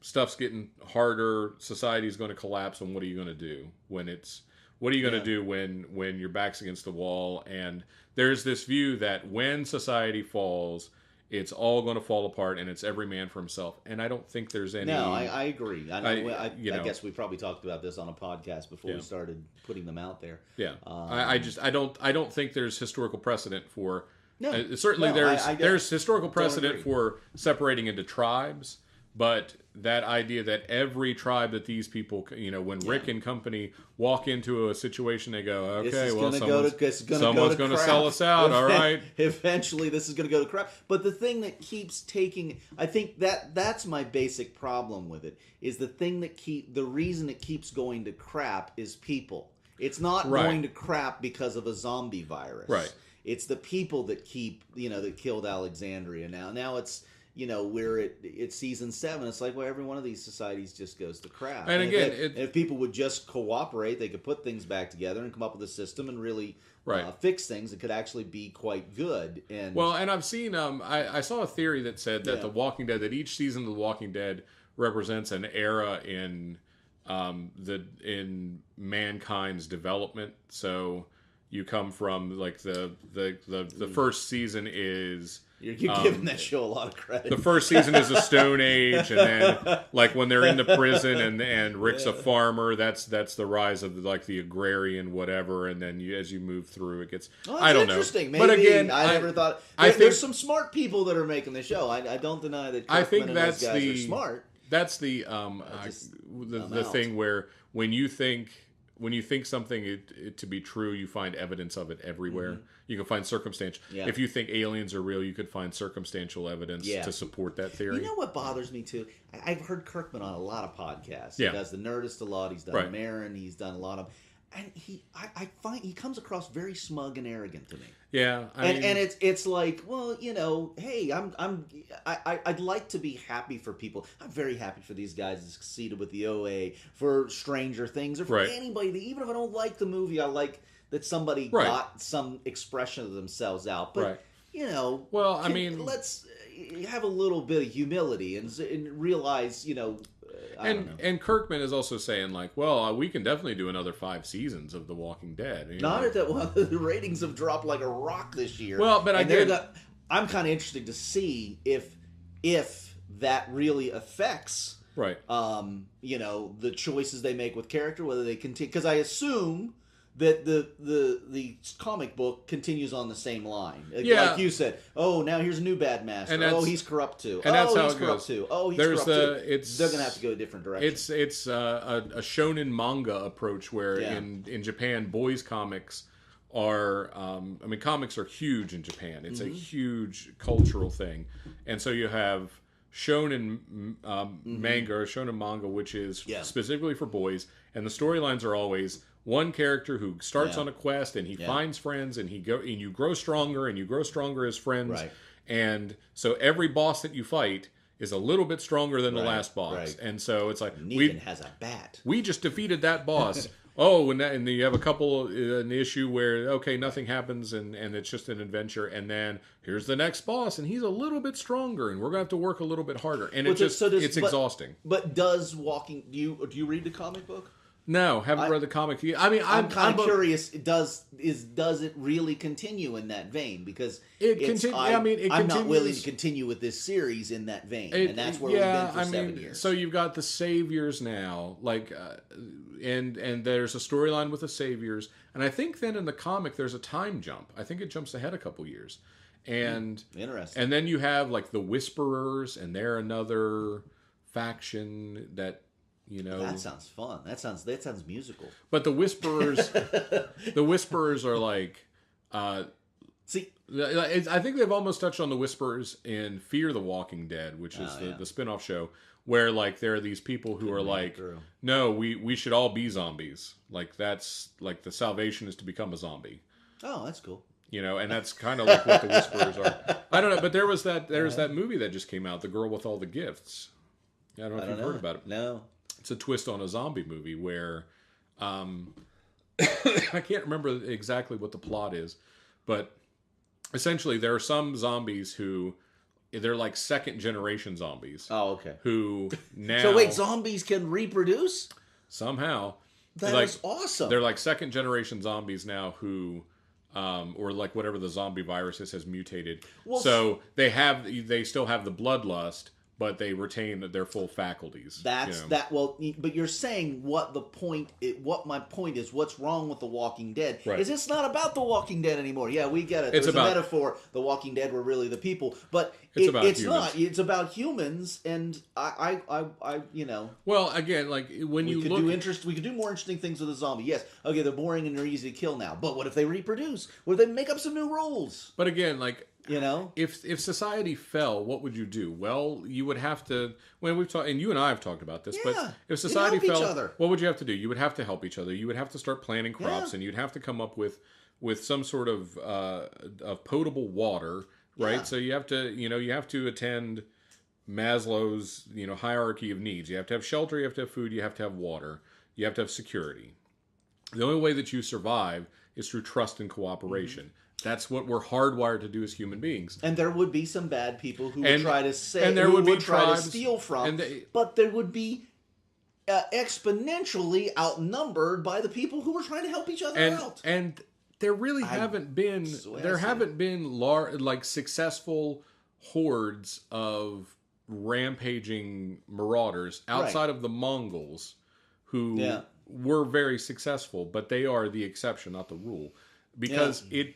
stuff's getting harder. Society's going to collapse, and what are you going to do What are you going to do when your back's against the wall? And there's this view that when society falls, it's all going to fall apart, and it's every man for himself. And I don't think there's any. No, I agree. I guess we probably talked about this on a podcast before we started putting them out there. Yeah, I don't think there's historical precedent for. No, certainly there's historical precedent for separating into tribes. But that idea that every tribe that these people, when Rick and company walk into a situation, they go, okay, well, someone's going to sell us out, all right? Eventually, this is going to go to crap. But the thing that keeps taking, I think that's my basic problem with it, is the reason it keeps going to crap is people. It's not going to crap because of a zombie virus. Right. it's the people that that killed Alexandria. Now it's we're at season 7. It's like, well, every one of these societies just goes to crap. And again, if people would just cooperate, they could put things back together and come up with a system and really fix things. It could actually be quite good. And I've seen I saw a theory that said that The Walking Dead, that each season of The Walking Dead represents an era in mankind's development. So you come from like the first season is. You're giving that show a lot of credit. The first season is the Stone Age, and then like when they're in the prison and Rick's a farmer, that's the rise of like the agrarian whatever, and then as you move through, it gets. I don't know. Interesting. Maybe, but again, I never thought. There's some smart people that are making the show. I don't deny that. I think that's those guys are smart. That's the thing where when you think something to be true, you find evidence of it everywhere. Mm-hmm. You can find circumstantial. Yeah. If you think aliens are real, you could find circumstantial evidence to support that theory. You know what bothers me too? I've heard Kirkman on a lot of podcasts. He does The Nerdist a lot. He's done Marin. He's done a lot of, and I find he comes across very smug and arrogant to me. Yeah, and it's like, well, hey, I'd like to be happy for people. I'm very happy for these guys that succeeded with the OA, for Stranger Things, or for anybody. Even if I don't like the movie, I like that somebody got some expression of themselves out. But let's have a little bit of humility and realize, And Kirkman is also saying, like, well, we can definitely do another 5 seasons of The Walking Dead. Not at that one. The ratings have dropped like a rock this year. Well, but I'm kind of interested to see if that really affects, the choices they make with character, whether they continue. Because I assume that the comic book continues on the same line. Like you said, now here's a new bad master. He's corrupt too. And that's how he's it corrupt goes. too. He's corrupt too. They're going to have to go a different direction. It's a shonen manga approach where in Japan, boys comics are... comics are huge in Japan. It's a huge cultural thing. And so you have shonen manga, or shonen manga, which is specifically for boys. And the storylines are always... one character who starts on a quest and he finds friends and you grow stronger and you grow stronger as friends. Right. And so every boss that you fight is a little bit stronger than the last boss. Right. And so it's like Negan has a bat. We just defeated that boss. And you have a couple an issue where nothing happens and it's just an adventure, and then here's the next boss and he's a little bit stronger and we're gonna have to work a little bit harder. And it's exhausting. But do you read the comic book? No, haven't read the comic. I'm kind of curious. Does it really continue in that vein? Because I'm not willing to continue with this series in that vein, and that's where we've been for 7 years. So you've got the Saviors now, and there's a storyline with the Saviors, and I think then in the comic there's a time jump. I think it jumps ahead a couple years, and interesting. And then you have like the Whisperers, and they're another faction that. That sounds fun. That sounds musical. But the Whisperers, are like, I think they've almost touched on the Whisperers in Fear the Walking Dead, which is the spinoff show, where like there are these people who are like, no, we should all be zombies. Like that's like the salvation is to become a zombie. Oh, that's cool. And that's kind of like what the Whisperers are. I don't know, but there's that movie that just came out, The Girl with All the Gifts. I don't know if you've heard about it. No. It's a twist on a zombie movie where I can't remember exactly what the plot is, but essentially there are some zombies who they're like second generation zombies. Oh, okay. Who now So wait, zombies can reproduce? Somehow. That is awesome. They're like second generation zombies now who or like whatever the zombie virus has mutated. Well, so they still have the bloodlust, but they retain their full faculties. Well, but you're saying what my point is, what's wrong with The Walking Dead is it's not about The Walking Dead anymore. Yeah, we get it. There's a metaphor. The Walking Dead were really the people, but it's not. It's about humans, and I Well, again, like when you look, we could do more interesting things with a zombie. Yes, okay, they're boring and they're easy to kill now. But what if they reproduce? What if they make up some new rules? But again, like. If society fell, what would you do? Well, you would have to. When we've talked, and you and I have talked about this, but if society fell, what would you have to do? You would have to help each other. You would have to start planting crops, and you'd have to come up with with some sort of potable water, right? Yeah. So you have to attend Maslow's, hierarchy of needs. You have to have shelter, you have to have food, you have to have water, you have to have security. The only way that you survive is through trust and cooperation. Mm-hmm. That's what we're hardwired to do as human beings. And there would be some bad people who would try to try to steal from, but there would be exponentially outnumbered by the people who were trying to help each other out. And there really haven't been successful hordes of rampaging marauders outside of the Mongols who were very successful, but they are the exception, not the rule. Because it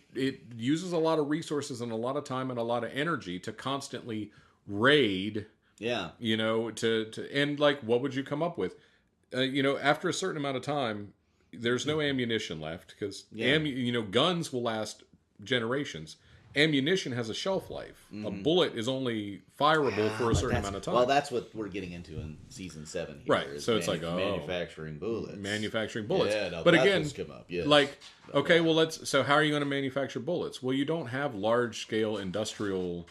uses a lot of resources and a lot of time and a lot of energy to constantly raid. Yeah. And what would you come up with? After a certain amount of time, there's no ammunition left because guns will last generations. Ammunition has a shelf life. Mm-hmm. A bullet is only fireable for a certain amount of time. Well, that's what we're getting into in season 7 here. Right. So it's manufacturing bullets. Manufacturing bullets. Yeah, no, but again, come up. Yes. So how are you going to manufacture bullets? Well, you don't have large scale industrial.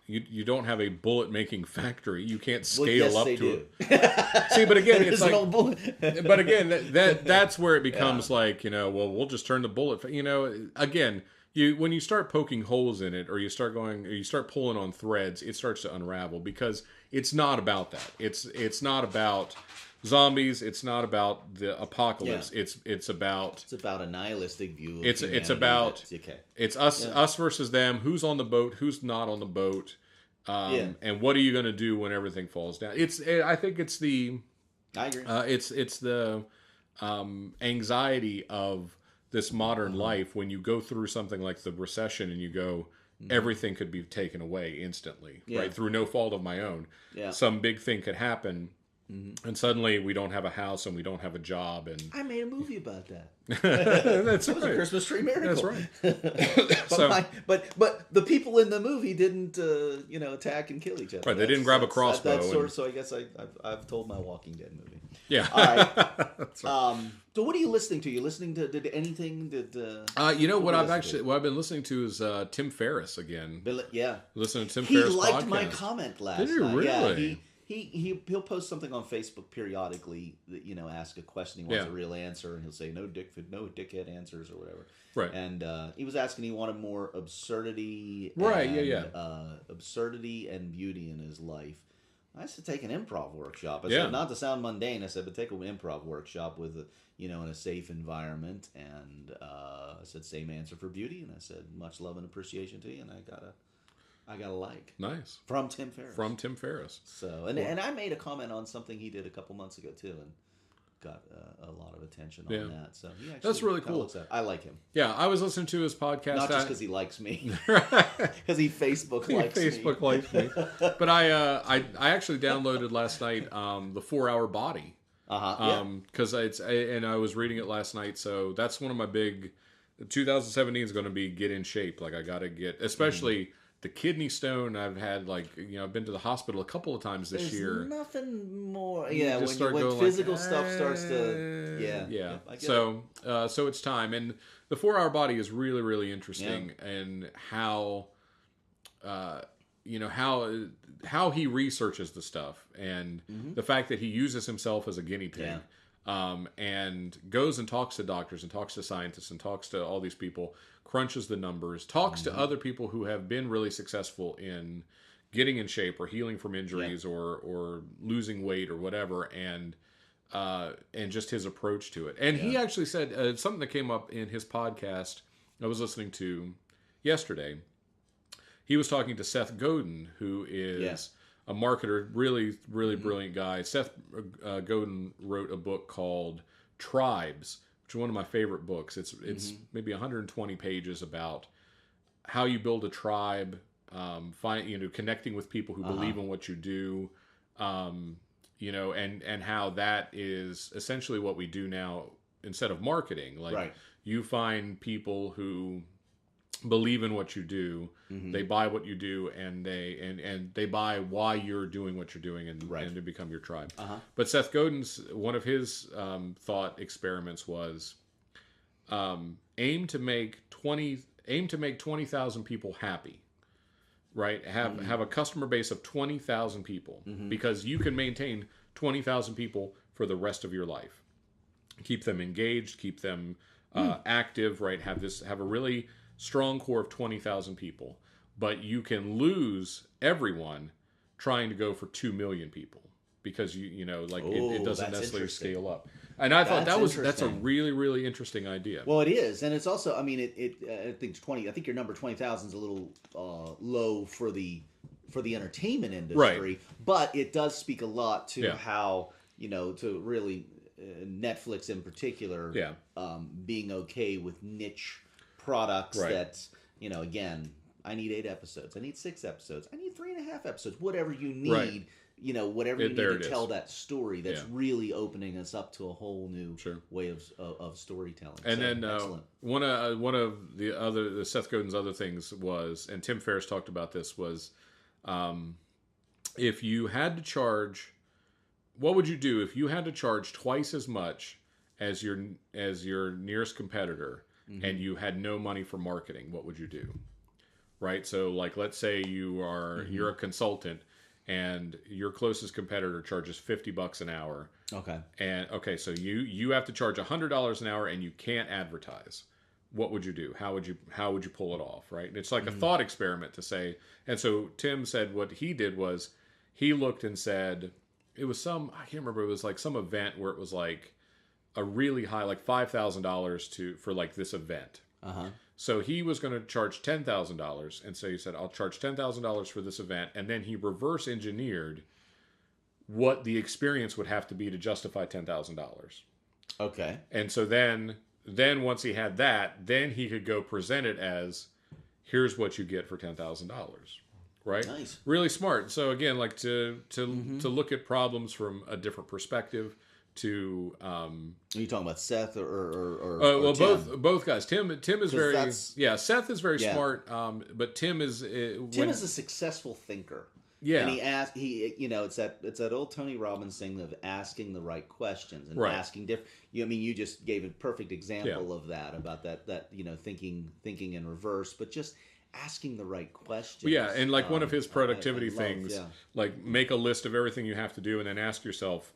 You don't have a bullet making factory. You can't scale up to it. See, but again, it's like. But again, that's where it becomes we'll just turn the bullet. Again. When you start poking holes in it, or you start pulling on threads, it starts to unravel because it's not about that. It's not about zombies. It's not about the apocalypse. Yeah. It's about a nihilistic view. Of it's about it's us versus them. Who's on the boat? Who's not on the boat? And what are you going to do when everything falls down? I think it's the. I agree. It's the anxiety of this modern life when you go through something like the recession and you go, everything could be taken away instantly, right? Through no fault of my own. Yeah. Some big thing could happen, and suddenly we don't have a house and we don't have a job. And I made a movie about that. That's right. It was a Christmas Tree Miracle. That's right. but the people in the movie didn't, attack and kill each other. Right. They didn't grab a crossbow. So I guess I've told my Walking Dead movie. Yeah. All right. That's right. So what are you listening to? You listening to what I've been listening to is Tim Ferriss again. Listening to Tim Ferriss. He liked my comment last night. Did he really? Yeah, he'll post something on Facebook periodically that ask a question, he wants a real answer, and he'll say no dickhead answers or whatever. Right. And he was asking, he wanted more absurdity. Absurdity and beauty in his life. I said take an improv workshop. I said not to sound mundane. I said but take an improv workshop with in a safe environment. And I said same answer for beauty. And I said much love and appreciation to you. And I got a like. Nice. From Tim Ferriss. So and I made a comment on something he did a couple months ago too, and got a lot of attention on that. So he actually that's really cool. I like him. Yeah, I was listening to his podcast. Not just because he likes me, because he Facebook likes me. But I actually downloaded last night the 4-Hour Body. Because I was reading it last night, so that's one of my big. 2017 is going to be get in shape. Like I got to get, especially. The kidney stone I've had, I've been to the hospital a couple of times this year. There's nothing more. Yeah, when physical stuff starts to. Yeah. So it's time, and the 4-Hour Body is really, really interesting, and how, how he researches the stuff, and the fact that he uses himself as a guinea pig. And goes and talks to doctors and talks to scientists and talks to all these people, crunches the numbers, talks to other people who have been really successful in getting in shape or healing from injuries or losing weight or whatever, and just his approach to it. And he actually said something that came up in his podcast I was listening to yesterday. He was talking to Seth Godin, who is... a marketer, really, really brilliant guy. Seth Godin wrote a book called Tribes, which is one of my favorite books. It's maybe 120 pages about how you build a tribe, connecting with people who believe in what you do, and how that is essentially what we do now instead of marketing. You find people who believe in what you do, they buy what you do, and they buy why you're doing what you're doing, and they become your tribe. But Seth Godin's one of his thought experiments was aim to make 20,000 people happy. Right? Have a customer base of 20,000 people because you can maintain 20,000 people for the rest of your life. Keep them engaged, keep them active, right? Have a really strong core of 20,000 people, but you can lose everyone trying to go for 2 million people because it doesn't necessarily scale up. And I thought that's a really, really interesting idea. Well, it is, and it's also, I mean, I think 20. I think your number 20,000 is a little low for the entertainment industry, right. But it does speak a lot to how to really Netflix in particular, being okay with niche products that again, I need 8 episodes, I need 6 episodes, I need 3.5 episodes, whatever you need. Right. Whatever you need to tell that story, that's really opening us up to a whole new way of storytelling. And then one of the Seth Godin's other things was, and Tim Ferriss talked about this, was if you had to charge, what would you do if you had to charge twice as much as your nearest competitor and you had no money for marketing? What would you do? Right. So, like, let's say you're a consultant. And your closest competitor charges $50 an hour. Okay. And so you have to charge $100 an hour, and you can't advertise. What would you do? How would you pull it off? Right. And it's like a thought experiment to say. And so Tim said what he did was he looked and said it was I can't remember. It was like some event where it was like a really high, like $5,000 for like this event. So he was going to charge $10,000, and so he said, "I'll charge $10,000 for this event," and then he reverse engineered what the experience would have to be to justify $10,000. Okay. And so then once he had that, then he could go present it as, "Here's what you get for $10,000." Right? Nice. Really smart. So again, like to look at problems from a different perspective. Are you talking about Seth or well, Tim? both guys. Tim is very Seth is very smart, but Tim is a successful thinker. Yeah, and it's that old Tony Robbins thing of asking the right questions and asking different. You just gave a perfect example of that about that thinking in reverse, but just asking the right questions. Yeah, and like one of his productivity things, like make a list of everything you have to do, and then ask yourself,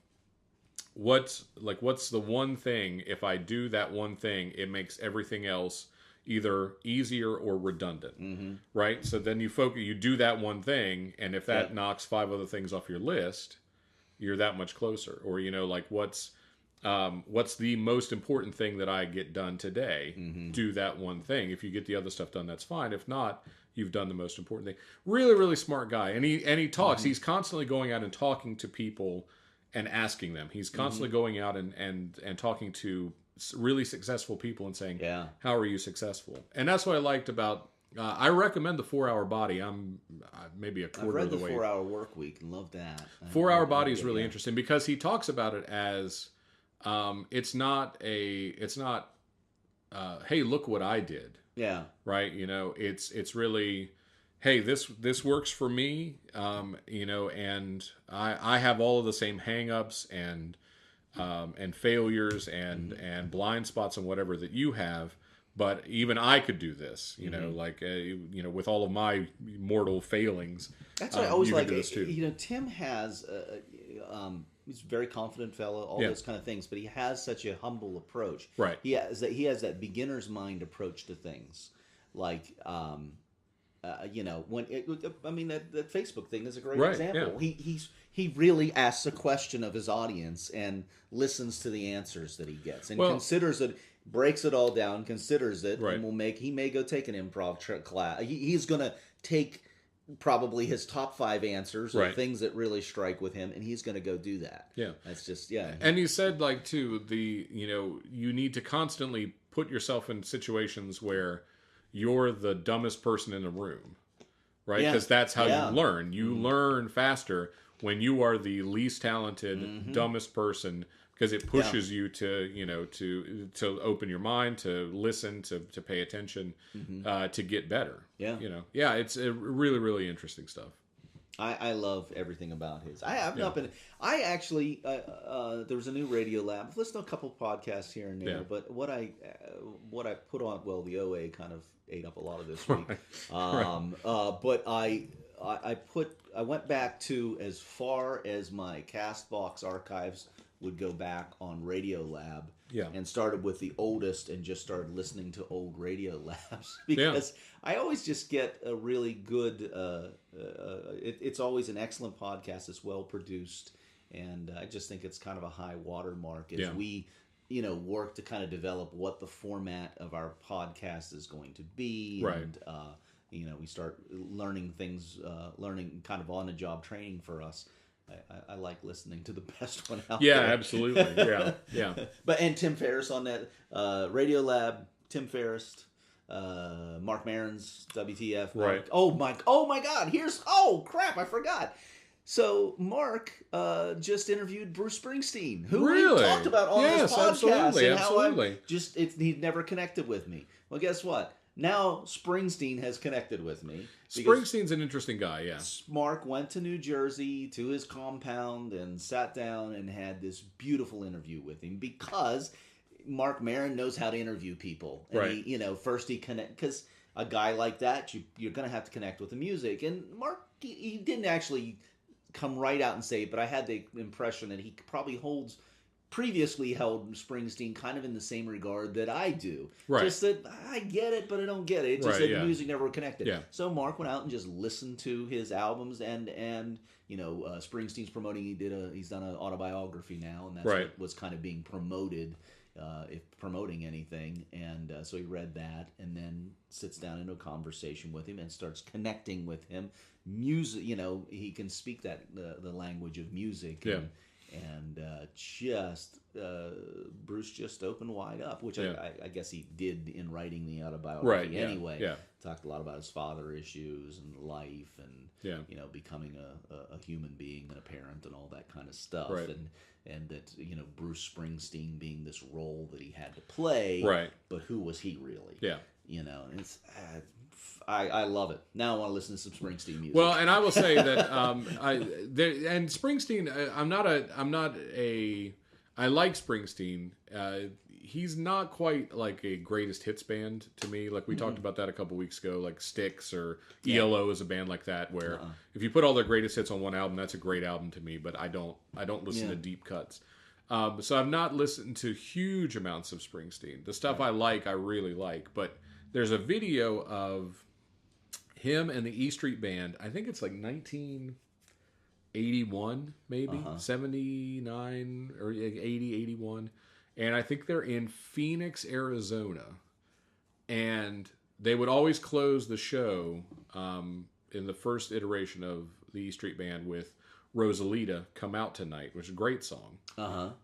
what's the one thing, if I do that one thing, it makes everything else either easier or redundant, right? So then you do that one thing, and if that knocks 5 other things off your list, you're that much closer. Or what's the most important thing that I get done today? Do that one thing. If you get the other stuff done, that's fine. If not, you've done the most important thing. Really, really smart guy, and he talks. He's constantly going out and talking to people and asking them. He's constantly going out and talking to really successful people and saying, how are you successful? And that's what I liked about, I recommend the 4-Hour Body. I'm maybe a quarter of the way. I've read the 4-Hour Work Week and love that. 4-Hour Body is really interesting because he talks about it as, it's not, hey, look what I did. Yeah. Right. It's really, hey, this works for me, and I have all of the same hangups and failures and blind spots and whatever that you have, but even I could do this, with all of my mortal failings. That's what I always like. Tim has, he's a very confident fellow, all those kind of things, but he has such a humble approach. Right. He has that beginner's mind approach to things, like. That Facebook thing is a great example. Yeah. He really asks a question of his audience and listens to the answers that he gets and considers it, breaks it all down, considers it, and he may go take an improv class. He's going to take probably his top 5 answers or things that really strike with him, and he's going to go do that. Yeah, that's just And he said you need to constantly put yourself in situations where you're the dumbest person in the room, right? Because that's how you learn. You learn faster when you are the least talented, dumbest person, because it pushes you to open your mind, to listen, to pay attention, to get better. Yeah, it's really, really interesting stuff. I love everything about his. I've not been. I actually there was a new Radio Lab. I've listened to a couple podcasts here and there, but what I put on, well, the OA kind of ate up a lot of this week. But I went back to as far as my Castbox archives would go back on Radio Lab. And started with the oldest and just started listening to old Radio Labs because I always just get a really good. It's always an excellent podcast. It's well produced, and I just think it's kind of a high watermark as we, work to kind of develop what the format of our podcast is going to be, and we start learning things, learning kind of on the job training for us. I like listening to the best one out there. Yeah, absolutely. Yeah. And Tim Ferriss on that Radio Lab. Tim Ferriss, Mark Maron's WTF. Mark. Oh my God! Crap! I forgot. So Mark just interviewed Bruce Springsteen, who we talked about on this podcast, absolutely. He'd never connected with me. Well, guess what? Now Springsteen has connected with me. Springsteen's an interesting guy, yeah. Mark went to New Jersey to his compound and sat down and had this beautiful interview with him because Mark Maron knows how to interview people. And first he connect, because a guy like that, you're going to have to connect with the music. And Mark, he didn't actually come right out and say it, but I had the impression that he probably previously held Springsteen kind of in the same regard that I do. Just that I get it, but I don't get it. It's just that the music never connected. So Mark went out and just listened to his albums, and Springsteen's promoting. He's done an autobiography now, and that's what was kind of being promoted, if promoting anything. And so he read that, and then sits down into a conversation with him and starts connecting with him. Music, he can speak the language of music. And Bruce just opened wide up, which I guess he did in writing the autobiography anyway. Talked a lot about his father issues and life and becoming a human being and a parent and all that kind of stuff. And that Bruce Springsteen being this role that he had to play. But who was he really? It's I love it. Now I want to listen to some Springsteen music. Well, and I will say that Springsteen, I like Springsteen. He's not quite like a greatest hits band to me. Like we talked about that a couple weeks ago, like Styx or ELO is a band like that where if you put all their greatest hits on one album, that's a great album to me. But I don't listen to deep cuts. So I've not listened to huge amounts of Springsteen. The stuff I really like. But there's a video of him and the E Street Band. I think it's like 1981, maybe 79 or 80, 81. And I think they're in Phoenix, Arizona. And they would always close the show in the first iteration of the E Street Band with Rosalita, Come Out Tonight, which is a great song.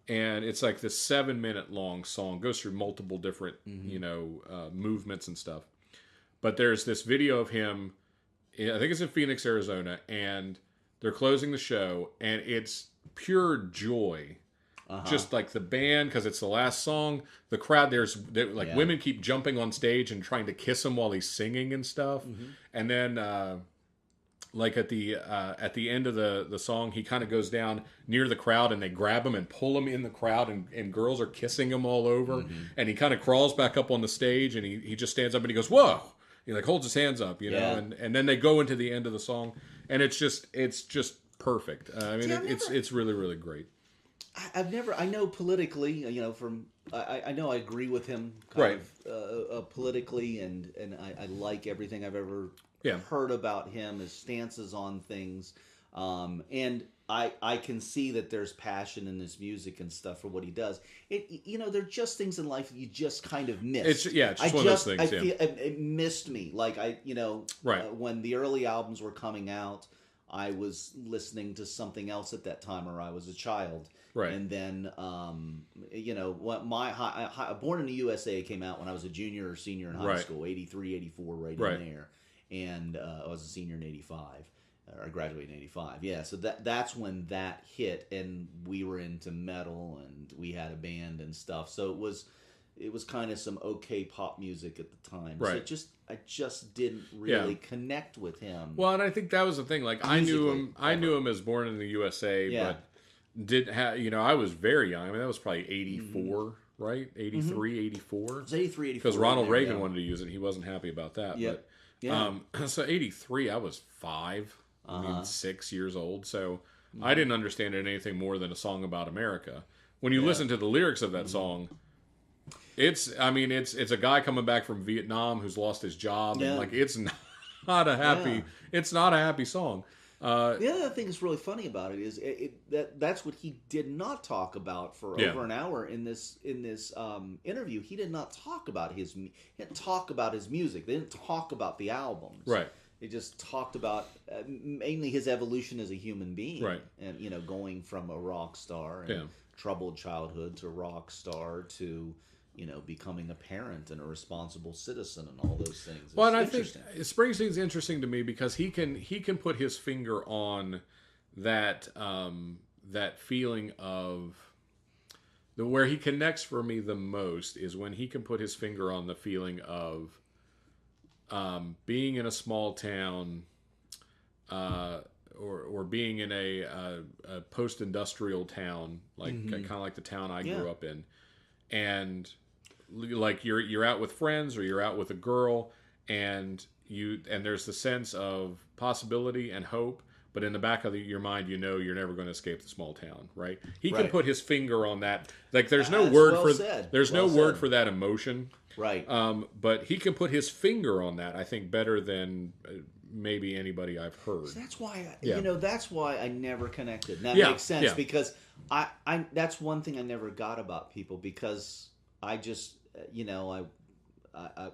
And it's like this 7-minute long song, goes through multiple different, movements and stuff. But there's this video of him, I think it's in Phoenix, Arizona, and they're closing the show, and it's pure joy. Just like the band, because it's the last song. The crowd, women keep jumping on stage and trying to kiss him while he's singing and stuff. And then, like at the end of the song, he kind of goes down near the crowd, and they grab him and pull him in the crowd, and girls are kissing him all over. And he kind of crawls back up on the stage, and he just stands up and he goes, "Whoa!" He like holds his hands up, and then they go into the end of the song, and it's just perfect. It's really, really great. I know politically, I know I agree with him politically, and I like everything I've ever heard about him, his stances on things, and I can see that there's passion in his music and stuff for what he does. There are just things in life that you just kind of miss. It's just one of those things. I feel it missed me. Like when the early albums were coming out, I was listening to something else at that time, or I was a child. And then, what Born in the USA came out when I was a junior or senior in high school, 83, 84, in there. And I was a senior in 85. Or I graduated in 85. Yeah, so that's when that hit, and we were into metal, and we had a band and stuff. So it was kind of some okay pop music at the time. Right. So I just didn't really connect with him. Well, and I think that was the thing. Like, I knew him as Born in the USA, but didn't have, I was very young. I mean, that was probably 84, right? 83, 84. It was 83, 84. Because Ronald Reagan wanted to use it. He wasn't happy about that. Yep. But, so 83, I was 5, I mean, 6 years old. So I didn't understand it anything more than a song about America. When you listen to the lyrics of that song, it's a guy coming back from Vietnam who's lost his job, and like it's not a happy song. The other thing that's really funny about it is that's what he did not talk about for over an hour in this interview. He did not talk about his music. They didn't talk about the albums. Right. They just talked about mainly his evolution as a human being, right? And going from a rock star and troubled childhood to rock star to becoming a parent and a responsible citizen and all those things. Well, and I think Springsteen's interesting to me because he can put his finger on that that feeling of where he connects for me the most is when he can put his finger on the feeling of being in a small town, or being in a post-industrial town, like kind of like the town I grew up in, and like you're out with friends or you're out with a girl, and there's the sense of possibility and hope, but in the back of your mind, you're never going to escape the small town, right? He can put his finger on that. Like there's no word word for that emotion. Right. But he can put his finger on that, I think, better than maybe anybody I've heard. So that's why, that's why I never connected. And that makes sense because I that's one thing I never got about people because I just,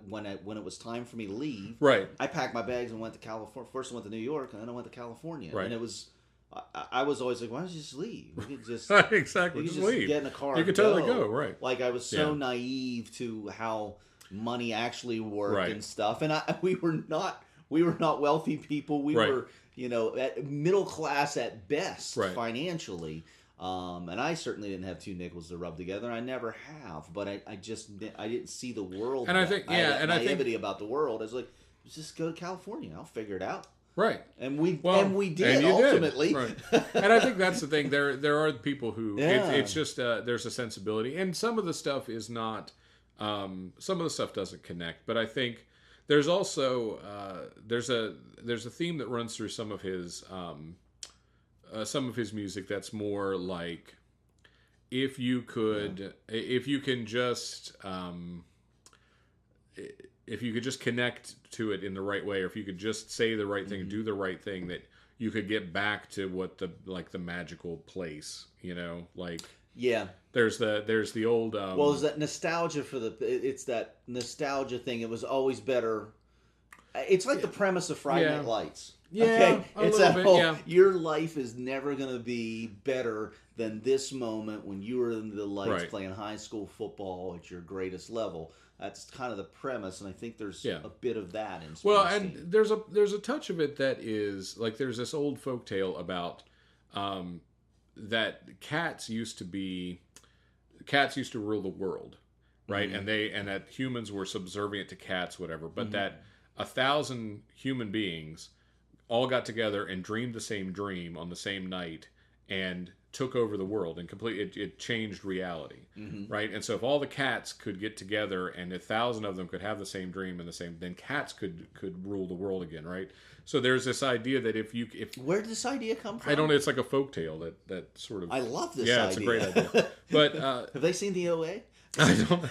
when it was time for me to leave, right? I packed my bags and went to California. First I went to New York, and then I went to California. Right. And it was, I was always like, why don't you just leave? You could just exactly, you could just leave. Get in a car. You could totally go. Right. Like I was so naive to how money actually worked and stuff, and we were not wealthy people. We were, at middle class at best financially. And I certainly didn't have two nickels to rub together. I never have, but I didn't see the world. And I think, naivety about the world. I was like, just go to California. I'll figure it out. Right. And we did ultimately. Right. And I think that's the thing. There are people who it's just there's a sensibility, and some of the stuff is not. Some of the stuff doesn't connect, but I think there's also there's a theme that runs through some of his music that's more like if you could just connect to it in the right way, or if you could just say the right thing, do the right thing, that you could get back to what the magical place, like. Yeah. There's the old. Well, is that nostalgia it's that nostalgia thing. It was always better. It's like the premise of Friday Night Lights. Yeah, it's that whole. Your life is never going to be better than this moment when you were in the lights playing high school football at your greatest level. That's kind of the premise, and I think there's a bit of that in Springsteen. Well, and there's a touch of it that is like there's this old folktale about that cats used to rule the world, right? Mm-hmm. And that humans were subservient to cats, whatever. But that 1,000 human beings all got together and dreamed the same dream on the same night and took over the world and it changed reality, right? And so if all the cats could get together and 1,000 of them could have the same dream and then cats could rule the world again, right? So there's this idea that if where did this idea come from? I don't know. It's like a folktale that sort of. I love this. Yeah, it's a great idea. But have they seen the OA? I don't.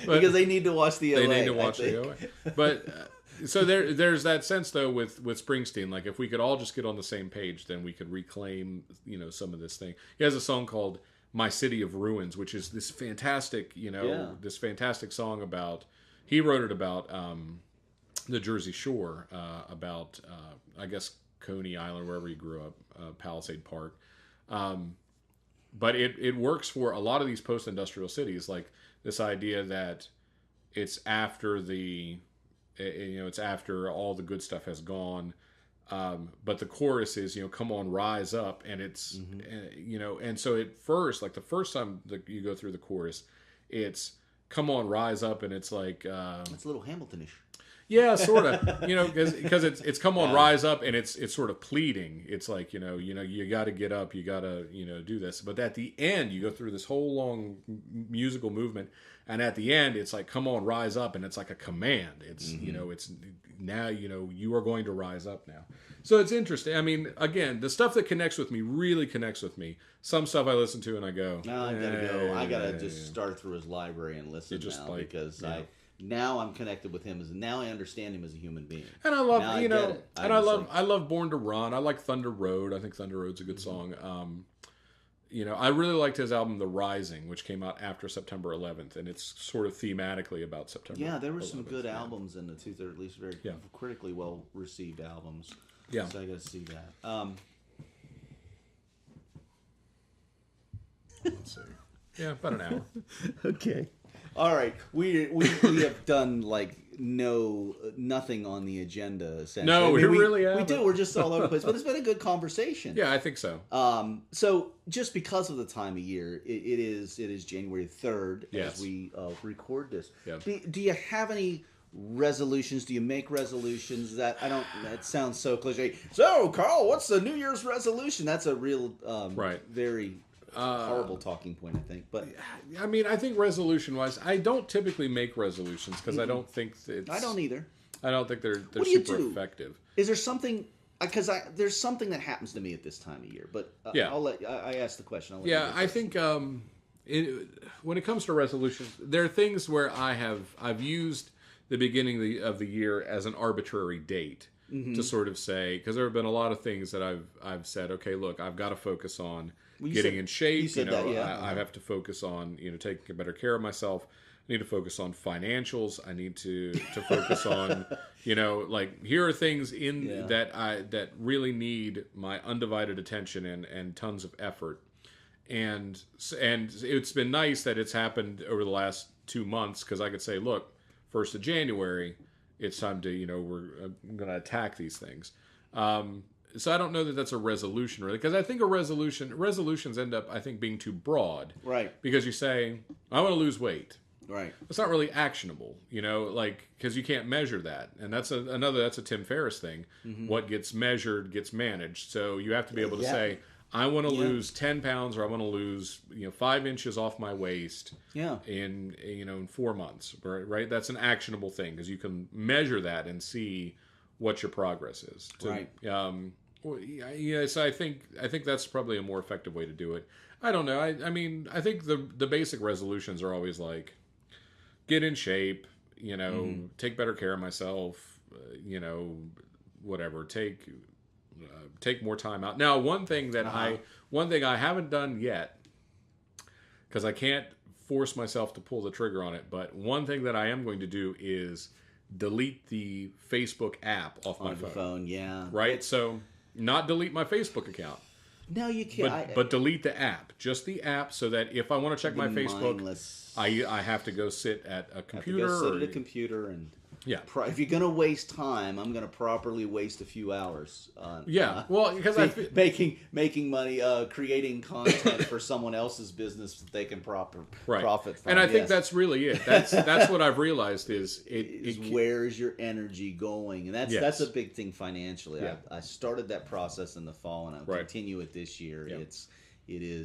Because they need to watch the OA. They need to watch the OA. But so there's that sense though with Springsteen. Like if we could all just get on the same page, then we could reclaim some of this thing. He has a song called "My City of Ruins," which is this fantastic this fantastic song about. He wrote it about. The Jersey Shore, about I guess Coney Island, wherever he grew up, Palisade Park, but it works for a lot of these post-industrial cities. Like this idea that it's after it's after all the good stuff has gone, but the chorus is come on, rise up, and it's and so at first, like the first time that you go through the chorus, it's Come On, Rise Up, and it's like it's a little Hamiltonish. Yeah, sort of. Because it's Come On, Rise Up, and it's sort of pleading. It's like, you got to get up, you got to, do this. But at the end, you go through this whole long musical movement, and at the end, it's like, come on, rise up, and it's like a command. It's, it's now, you are going to rise up now. So it's interesting. I mean, again, the stuff that connects with me really connects with me. Some stuff I listen to and I go, no, I gotta go. I gotta just start through his library and listen now because now I'm connected with him now I understand him as a human being. And I love, I love Born to Run. I like Thunder Road. I think Thunder Road's a good song. I really liked his album The Rising, which came out after September 11th, and it's sort of thematically about September 11th. Yeah, there were some good albums in the two. They're at least very critically well received albums. Yeah. So I got to see that. Let's see. Yeah, about an hour. Okay. All right. We have done like nothing on the agenda essentially. No, we really have. We do. We're just all over the place, but it's been a good conversation. Yeah, I think so. So just because of the time of year, it is January 3rd as we record this. Yeah. Do you have any resolutions? Do you make resolutions? That sounds so cliche. So, Karl, what's the New Year's resolution? That's a real very horrible talking point, I think. But I mean, I think resolution-wise, I don't typically make resolutions because I don't think I don't either. I don't think they're what super effective. Is there something? Because there's something that happens to me at this time of year. But I asked the question. I think when it comes to resolutions, there are things where I've used the beginning of the year as an arbitrary date to sort of say, because there have been a lot of things that I've said, okay, look, I've got to focus on getting in shape. I have to focus on taking better care of myself. I need to focus on financials. I need to focus on like here are things that really need my undivided attention and tons of effort. And it's been nice that it's happened over the last 2 months because I could say, look, 1st of January, it's time to I'm going to attack these things. So I don't know that that's a resolution really, because I think resolutions end up, I think, being too broad. Right. Because you say, I want to lose weight. Right. It's not really actionable, because you can't measure that. And that's a Tim Ferriss thing. Mm-hmm. What gets measured gets managed. So you have to be able to say, I want to lose 10 pounds or I want to lose 5 inches off my waist in 4 months. Right? That's an actionable thing because you can measure that and see what your progress is. Right. So I think that's probably a more effective way to do it. I don't know. I mean, I think the basic resolutions are always like get in shape, take better care of myself, whatever, take more time out. Now, one thing I haven't done yet, because I can't force myself to pull the trigger on it, but one thing that I am going to do is delete the Facebook app off my phone. Yeah. Right? So, not delete my Facebook account. No, you can't. But delete the app. Just the app, so that if I want to check my Facebook, I have to go sit at a computer. Sit at a computer and... Yeah. If you're going to waste time, I'm going to properly waste a few hours on well, because making money, creating content for someone else's business that they can profit from. And I think that's really it. That's what I've realized is where's your energy going? And that's a big thing financially. Yeah. I started that process in the fall and I'll continue it this year. Yeah.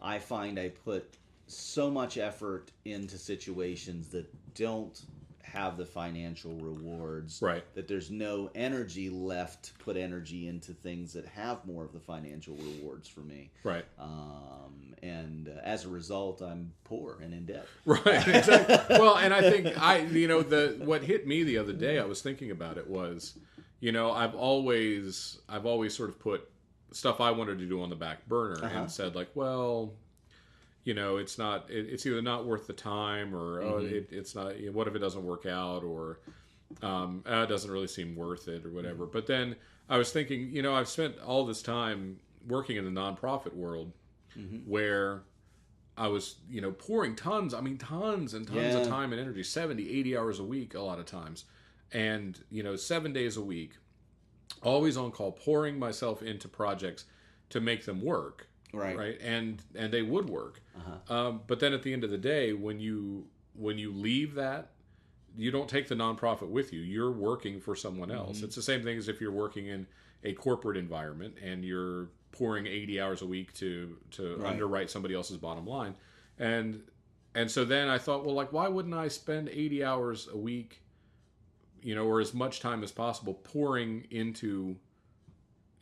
I find I put so much effort into situations that don't have the financial rewards, that there's no energy left to put energy into things that have more of the financial rewards for me. Right. And as a result, I'm poor and in debt. Right. Exactly. Well, and I think what hit me the other day, I was thinking about it was, I've always sort of put stuff I wanted to do on the back burner and said like, well, it's not. It's either not worth the time, or it's not. What if it doesn't work out, or it doesn't really seem worth it, or whatever. But then I was thinking, I've spent all this time working in the nonprofit world, where I was, pouring tons and tons of time and energy, 70, 80 hours a week, a lot of times, and 7 days a week, always on call, pouring myself into projects to make them work. Right. And they would work. But then at the end of the day, when you when you leave that, you don't take the nonprofit with you. You're working for someone else. Mm-hmm. It's the same thing as if you're working in a corporate environment and you're pouring 80 hours a week to underwrite somebody else's bottom line. And so then I thought, well, like, why wouldn't I spend 80 hours a week, or as much time as possible pouring into,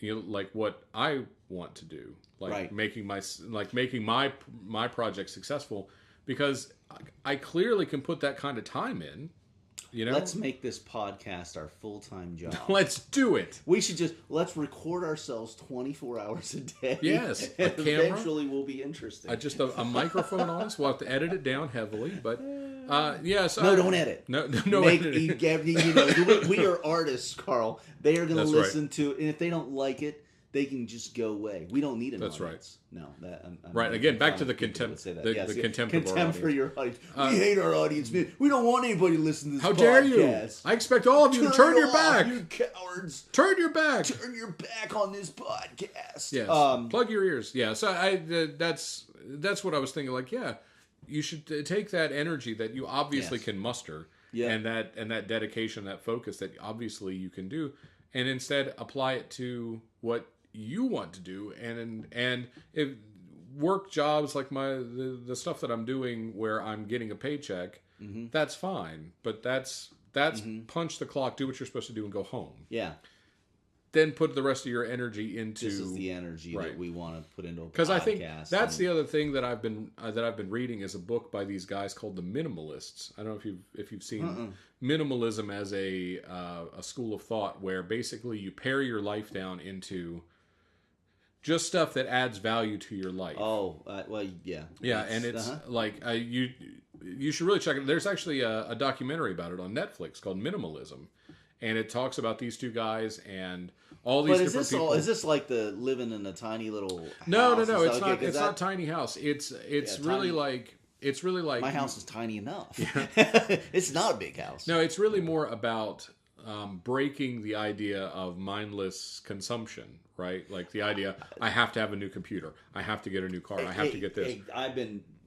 like what I want to do, like making my project successful, because I clearly can put that kind of time in. Let's make this podcast our full-time job. Let's do it. We should let's record ourselves 24 hours a day. Yes. And eventually we'll be interesting. Just a microphone on us. We'll have to edit it down heavily, but yes. Don't edit. No editing. We are artists, Karl. They are going to listen to it, and if they don't like it, they can just go away. We don't need an audience. Right. No, I'm right. Again, back to the contempt. The contempt for your audience. We hate our audience. We don't want anybody to listen to this. How dare you? I expect all of you to turn your back. You cowards! Turn your back. Turn your back on this podcast. Yes. Plug your ears. Yeah. So that's what I was thinking. Like, yeah, you should take that energy that you obviously can muster, and that dedication, that focus that obviously you can do, and instead apply it to what you want to do, and if work jobs like the stuff that I'm doing where I'm getting a paycheck, that's fine, but that's punch the clock, do what you're supposed to do, and go home. Yeah. Then put the rest of your energy into. This is the energy that we want to put into a podcast. Because I think that's the other thing that I've been reading is a book by these guys called the Minimalists. I don't know if you've seen minimalism as a school of thought where basically you pare your life down into just stuff that adds value to your life. Oh, well, yeah. Yeah, and it's you should really check it. There's actually a documentary about it on Netflix called Minimalism, and it talks about these two guys and all these different people. Is this like the living in a tiny little house? No. It's not. It's not tiny house. It's really like. It's really like my house is tiny enough. Yeah. It's not a big house. No, it's really more about breaking the idea of mindless consumption, right? Like the idea, I have to have a new computer, I have to get a new car, I have to get this.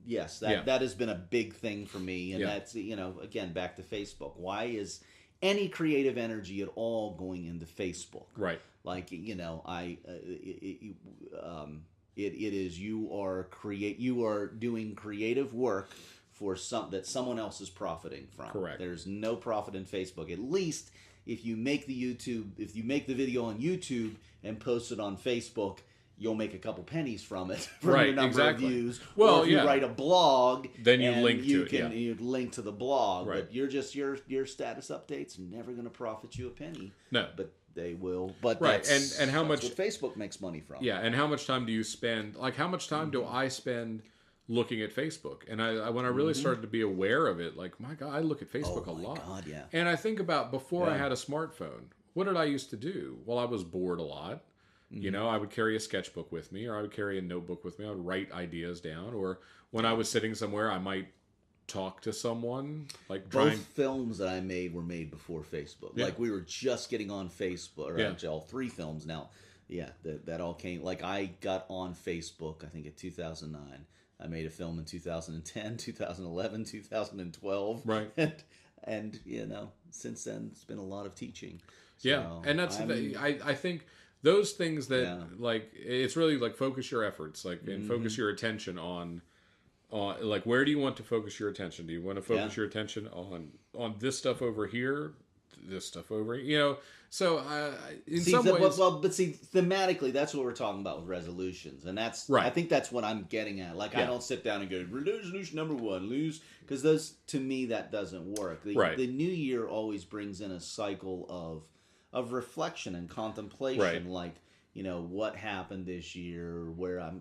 That has been a big thing for me, and that's again back to Facebook. Why is any creative energy at all going into Facebook? Right. Like it is you are doing creative work for that someone else is profiting from. Correct. There's no profit in Facebook. At least if you make the video on YouTube and post it on Facebook, you'll make a couple pennies from it from your number of views. Well, or if you write a blog, then you link to it. You link to the blog, right. But your status updates are never going to profit you a penny. No, but they will. But right, and how much what Facebook makes money from? Yeah, and how much time do you spend? Like, how much time do I spend looking at Facebook? And when I really started to be aware of it, like, my God, I look at Facebook a lot. God, yeah. And I think about before I had a smartphone, what did I used to do? Well, I was bored a lot. I would carry a sketchbook with me, or I would carry a notebook with me. I would write ideas down, or when I was sitting somewhere, I might talk to someone. Like both films that I made were made before Facebook. Yeah. Like we were just getting on Facebook. Or actually, all three films now. Yeah, that all came. Like I got on Facebook, I think in 2009. I made a film in 2010, 2011, 2012. Right. And since then it's been a lot of teaching. Yeah, and that's I think those things that like it's really like focus your efforts, like and focus your attention on like where do you want to focus your attention? Do you want to focus your attention on this stuff over here, this stuff over here? So in some ways, but thematically, that's what we're talking about with resolutions, and that's right. I think that's what I'm getting at. Like I don't sit down and go resolution number 1, lose, because those to me that doesn't work. The new year always brings in a cycle of reflection and contemplation, right. Like what happened this year, where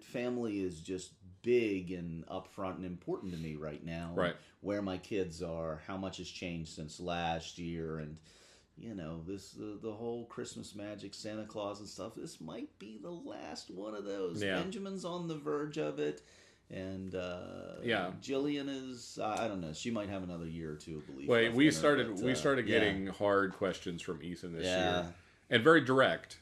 family is just big and upfront and important to me right now. Right. Where my kids are, how much has changed since last year, and the whole Christmas magic, Santa Claus and stuff. This might be the last one of those. Yeah. Benjamin's on the verge of it, and Jillian is. I don't know. She might have another year or two of belief. Wait, we started getting hard questions from Ethan this year, and very direct.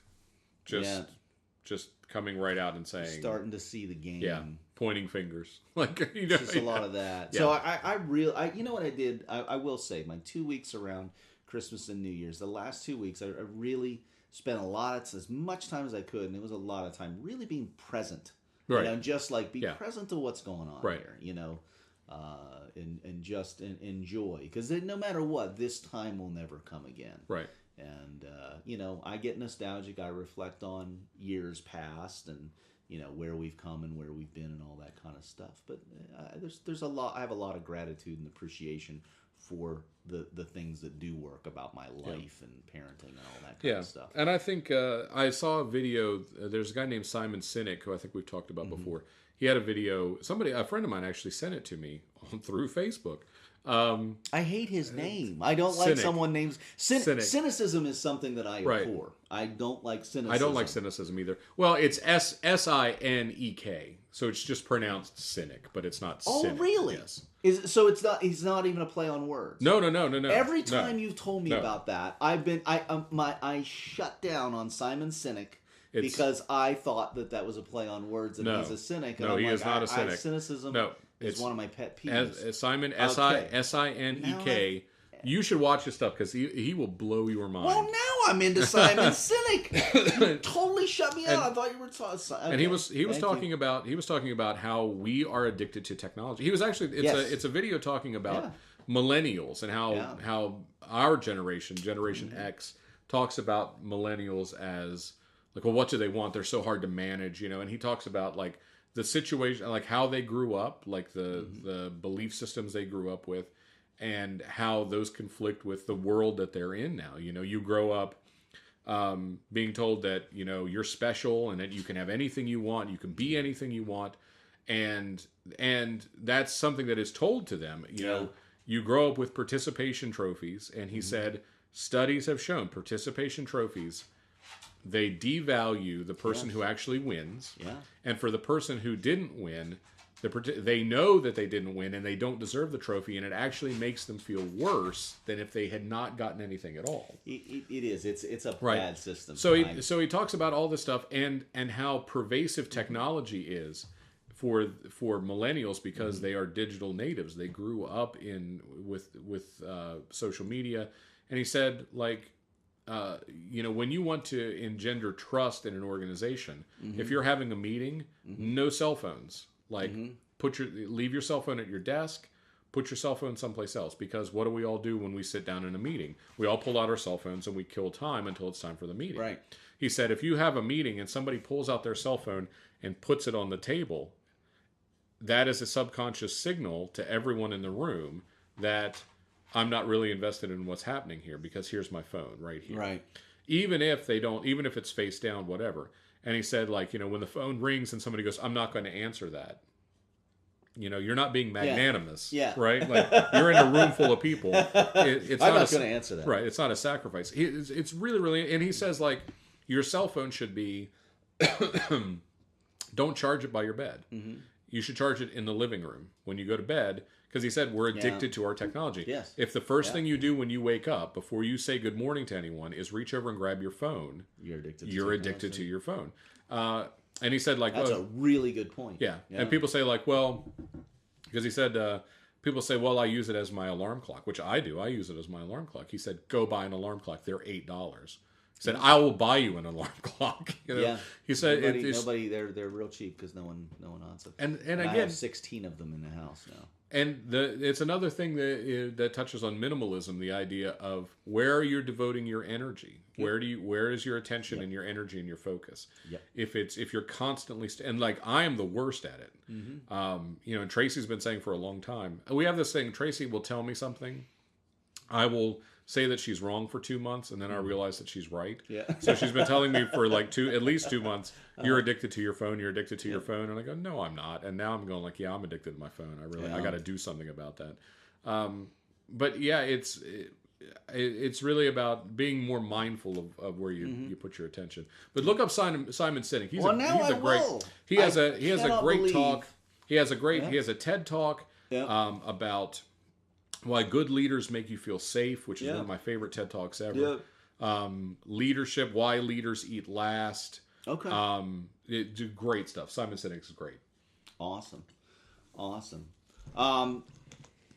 Just coming right out and saying, starting to see the game. Yeah, pointing fingers. Like, just a lot of that. Yeah. So I really, you know what I did? I will say, my 2 weeks around Christmas and New Year's, the last 2 weeks, I really spent as much time as I could, and it was a lot of time, really being present. Right. And just like be present to what's going on here, and just enjoy. Because no matter what, this time will never come again. Right. And, I get nostalgic. I reflect on years past and, where we've come and where we've been and all that kind of stuff. But there's a lot. I have a lot of gratitude and appreciation for the things that do work about my life and parenting and all that kind of stuff. And I think I saw a video. There's a guy named Simon Sinek who I think we've talked about before. He had a video. A friend of mine actually sent it to me through Facebook. I hate his name. I don't like someone named cynicism is something that I abhor. I don't like cynicism. I don't like cynicism either. Well, it's Sinek, so it's just pronounced cynic, but it's not. Oh, cynic. Really? Yes. So it's not. He's not even a play on words. No. Every time you've told me about that, I shut down on Simon Sinek. Because I thought that was a play on words and he's a cynic. And he is not a cynic. Cynicism is one of my pet peeves. Simon, Sinek. You should watch his stuff because he will blow your mind. Well, now I'm into Simon Sinek. You totally shut me out. I thought you were talking. And he was talking about how we are addicted to technology. He was actually it's a video talking about millennials and how our Generation X talks about millennials as like, well, what do they want? They're so hard to manage, and he talks about like the situation, like how they grew up, like the belief systems they grew up with, and how those conflict with the world that they're in now. You grow up being told that, you're special and that you can have anything you want, you can be anything you want. And that's something that is told to them. You grow up with participation trophies. And he said, studies have shown participation trophies, they devalue the person who actually wins. Yeah. And for the person who didn't win, they know that they didn't win and they don't deserve the trophy, and it actually makes them feel worse than if they had not gotten anything at all. It is. It's a bad system. So he talks about all this stuff and how pervasive technology is for millennials because they are digital natives. They grew up with social media, and he said when you want to engender trust in an organization, if you're having a meeting, no cell phones. Leave your cell phone at your desk, put your cell phone someplace else, because what do we all do when we sit down in a meeting? We all pull out our cell phones and we kill time until it's time for the meeting. Right. He said, if you have a meeting and somebody pulls out their cell phone and puts it on the table, that is a subconscious signal to everyone in the room that I'm not really invested in what's happening here because here's my phone right here. Right. Even if it's face down, whatever. And he said, when the phone rings and somebody goes, I'm not going to answer that. You're not being magnanimous. Yeah. Right? You're in a room full of people. It's I'm not going to answer that. Right. It's not a sacrifice. It's really, really, and he says, your cell phone should be, don't charge it by your bed. Mm-hmm. You should charge it in the living room when you go to bed. Because he said we're addicted to our technology. Yes. If the first thing you do when you wake up, before you say good morning to anyone, is reach over and grab your phone, you're addicted to your phone. And he said, that's a really good point. Yeah. And people say, because he said, people say, well, I use it as my alarm clock, which I do. I use it as my alarm clock. He said, go buy an alarm clock. They're $8. He said, I will buy you an alarm clock. Yeah. He said, nobody they're real cheap because no one wants it. And again, I have 16 of them in the house now. And it's another thing that touches on minimalism, the idea of where you're devoting your energy. Yep. Where is your attention and your energy and your focus? Yep. If you're constantly I am the worst at it. Mm-hmm. And Tracy's been saying for a long time. We have this thing. Tracy will tell me something. I will say that she's wrong for 2 months, and then I realize that she's right. Yeah. So she's been telling me for at least 2 months, you're addicted to your phone, you're addicted to your phone. And I go, no, I'm not. And now I'm going I'm addicted to my phone. I got to do something about that. But yeah, it's really about being more mindful of where you put your attention. But look up Simon Sinek. He has a great talk. He has a TED talk about why good leaders make you feel safe, which is one of my favorite TED Talks ever. Leadership, why leaders eat last. Okay. Great stuff. Simon Sinek's is great. Awesome.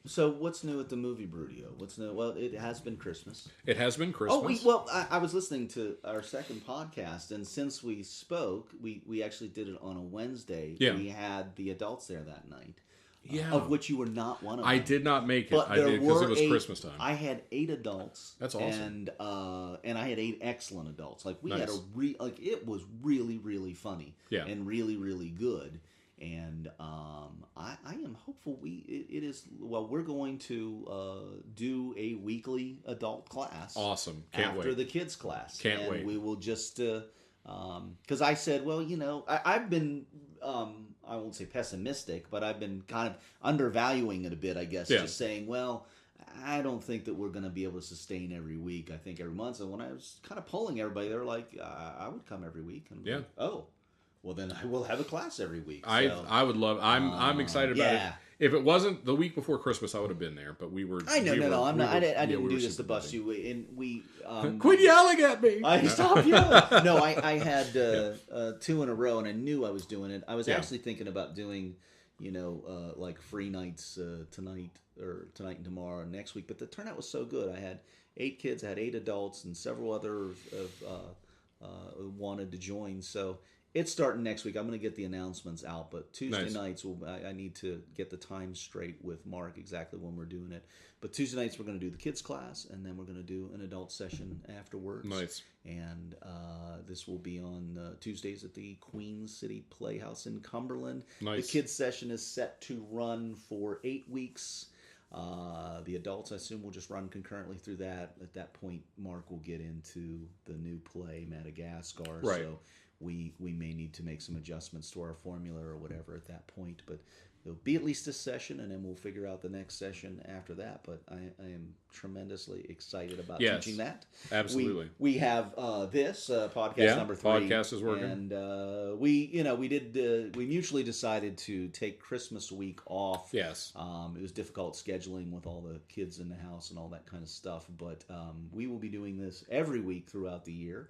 So what's new at the movie Brewdio? What's new? Well, it has been Christmas. It has been Christmas. I was listening to our second podcast, and since we spoke, we actually did it on a Wednesday. Yeah. We had the adults there that night. Yeah. Of which you were not one of them. I did not make it. But I did because it was Christmas time. I had 8 adults. That's awesome. And I had 8 excellent adults. Like we had it was really, really funny. Yeah. And really, really good. And I am hopeful we're going to do a weekly adult class. Awesome. Can't wait. After the kids class. Can't wait. We will just, because I said, well, I've been, I won't say pessimistic, but I've been kind of undervaluing it a bit, I guess. Yeah. Just saying, well, I don't think that we're going to be able to sustain every week. I think every month. And when I was kind of polling everybody, they were like, I would come every week. And yeah. Like, oh. Well, then I will have a class every week. So. I would love. I'm excited about it. If it wasn't the week before Christmas, I would have been there. But we were. I know. I'm not. I didn't do this to bust you. And we. Quit yelling at me. Stop yelling. No, I had 2 in a row, and I knew I was doing it. I was actually thinking about doing, like free nights tonight and tomorrow and next week. But the turnout was so good. I had 8 kids, I had 8 adults, and several others wanted to join. So. It's starting next week. I'm going to get the announcements out, but Tuesday nights, I need to get the time straight with Mark exactly when we're doing it. But Tuesday nights, we're going to do the kids class, and then we're going to do an adult session afterwards. Nice. And this will be on Tuesdays at the Queen City Playhouse in Cumberland. Nice. The kids session is set to run for 8 weeks. The adults, I assume, will just run concurrently through that. At that point, Mark will get into the new play, Madagascar. Right. So we may need to make some adjustments to our formula or whatever at that point. But there'll be at least a session, and then we'll figure out the next session after that. But I am tremendously excited about teaching that. Absolutely. We have this podcast number 3. Podcast is working. And we mutually decided to take Christmas week off. Yes. It was difficult scheduling with all the kids in the house and all that kind of stuff. But we will be doing this every week throughout the year.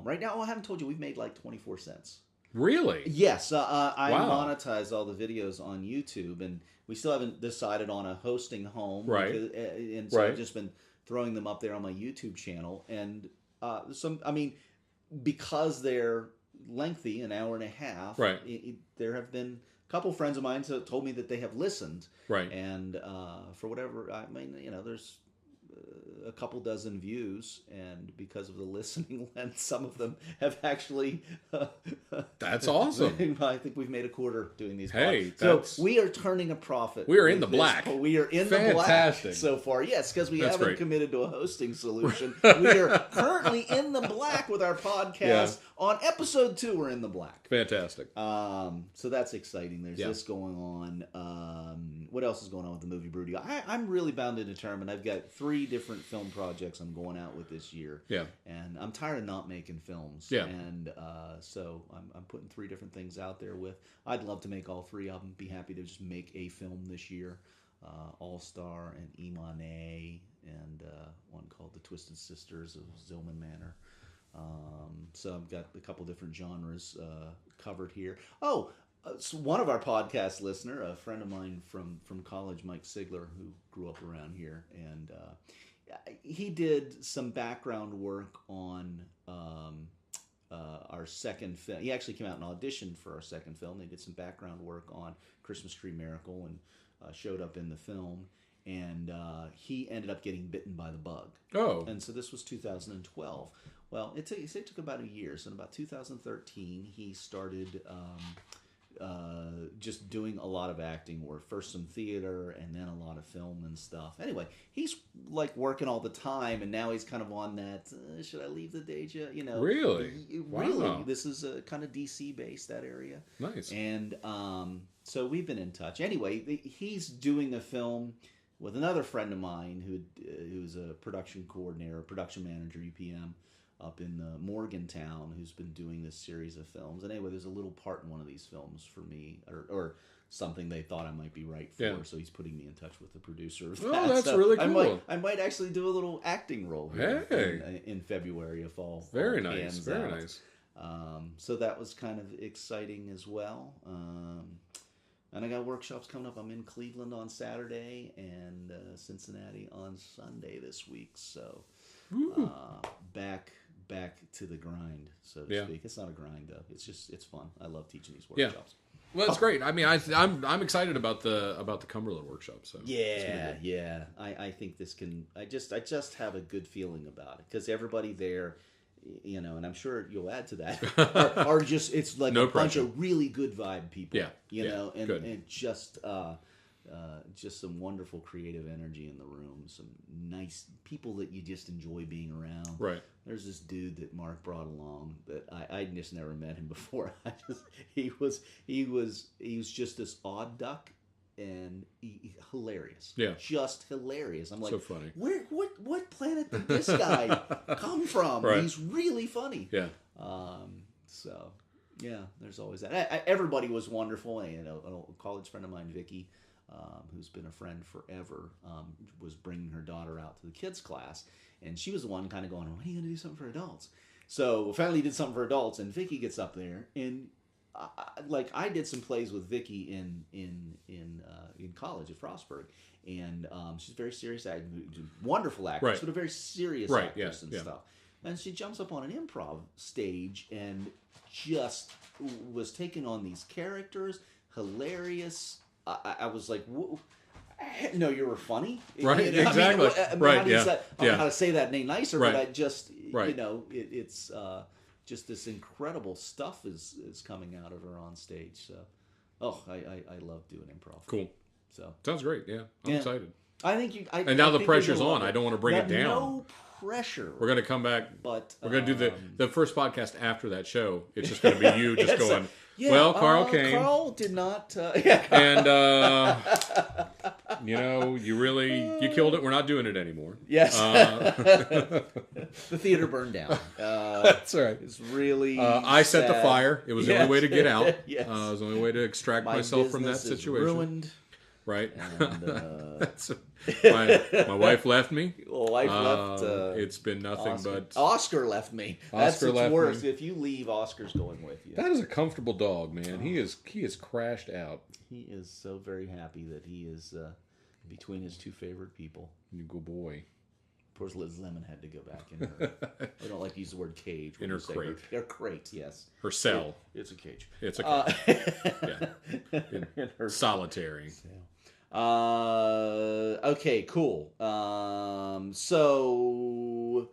Right now, I haven't told you, we've made like 24 cents. Really? Yes. I monetize all the videos on YouTube, and we still haven't decided on a hosting home. Right. And so I've just been throwing them up there on my YouTube channel. And because they're lengthy, an hour and a half, right. There have been a couple friends of mine told me that they have listened. Right. And for whatever, there's a couple dozen views, and because of the listening length, some of them have actually that's awesome. I think we've made a quarter doing these podcasts. So we are turning a profit. We are in the black. We are in the black so far. Yes, because we haven't committed to a hosting solution. We are currently in the black with our podcast. On episode 2, we're in the black. Fantastic. So that's exciting. There's this going on. What else is going on with the movie Brewdio? I'm really bound and determined. I've got 3 different film projects I'm going out with this year. Yeah. And I'm tired of not making films. Yeah. And so I'm putting 3 different things out there with. I'd love to make all 3 of them. Be happy to just make a film this year. All Star and Imane, and one called The Twisted Sisters of Zillman Manor. So I've got a couple different genres covered here. So one of our podcast listener, a friend of mine from college, Mike Sigler, who grew up around here, and he did some background work on our second film. He actually came out and auditioned for our second film. They did some background work on Christmas Tree Miracle and showed up in the film. And he ended up getting bitten by the bug. Oh. And so this was 2012. Well, it took about a year. So in about 2013, he started just doing a lot of acting work. First some theater, and then a lot of film and stuff. Anyway, he's like working all the time, and now he's kind of on that, should I leave the day job? Really? Really. Wow. This is kind of DC-based, that area. Nice. And so we've been in touch. Anyway, he's doing a film with another friend of mine who's a production coordinator, production manager, UPM, up in Morgantown, who's been doing this series of films. And anyway, there's a little part in one of these films for me, or something they thought I might be right for. Yeah. So he's putting me in touch with the producer of that. Oh, that's really cool. I might actually do a little acting role here in February if all very nice, pans very out. nice. So that was kind of exciting as well. And I got workshops coming up. I'm in Cleveland on Saturday and Cincinnati on Sunday this week. So back to the grind, so to speak. It's not a grind though. It's fun. I love teaching these workshops. Well, it's great. I mean, I'm excited about the Cumberland workshop. So yeah. I think this can. I just have a good feeling about it because everybody there, you know, and I'm sure you'll add to that, are just it's like no bunch of really good vibe people. Yeah, you know, and just some wonderful creative energy in the room. Some nice people that you just enjoy being around. Right. There's this dude that Mark brought along that I just never met him before. He was just this odd duck and hilarious. Yeah. Just hilarious. I'm like, so funny. What planet did this guy come from? Right. He's really funny. Yeah. So yeah, there's always that. Everybody was wonderful. You know, a college friend of mine, Vicky, who's been a friend forever, was bringing her daughter out to the kids class, and she was the one kind of going, "When are you going to do something for adults?" So we finally did something for adults, and Vicky gets up there, and I did some plays with Vicky in college at Frostburg, and she's a very serious actress, wonderful actress, but a very serious actress and stuff. And she jumps up on an improv stage and just was taking on these characters, hilarious. I was like, no, you were funny. Right, you know, exactly. Right, how do you say, I don't know how to say that any nicer, but I just, you know, it's just this incredible stuff is coming out of her on stage. So, I love doing improv. Cool. So sounds great. Yeah, I'm excited. I think you. And now the pressure's on. I don't want to bring it down. No pressure. We're going to come back, but we're going to do the first podcast after that show. It's just going to be you just going. Well, Karl came. Karl did not. And you know, you killed it. We're not doing it anymore. Yes. The theater burned down. That's right. It's really. I set the fire. It was the only way to get out. Yes. It was the only way to extract myself from that situation. Ruined. Right. And, my wife left me. Wife left. It's been nothing but Oscar left me. That's what's worse. If you leave, Oscar's going with you. That is a comfortable dog, man. He is crashed out. He is so very happy that he is between his two favorite people. You good boy. Of course, Liz Lemon had to go back in her. I don't like to use the word cage. In her crate. Her crate, yes. Her cell. It's a cage. It's a cage. In her solitary. Okay, cool. So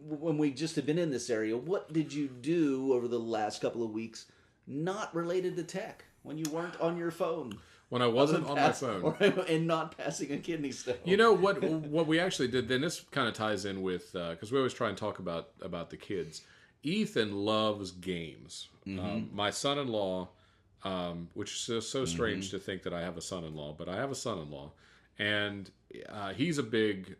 when we just have been in this area, what did you do over the last couple of weeks not related to tech when you weren't on your phone? When I wasn't on my phone. And not passing a kidney stone. You know, what we actually did, then this kind of ties in with, because we always try and talk about the kids. Ethan loves games. Mm-hmm. My son-in-law, which is so strange to think that I have a son-in-law, but I have a son-in-law. And he's a big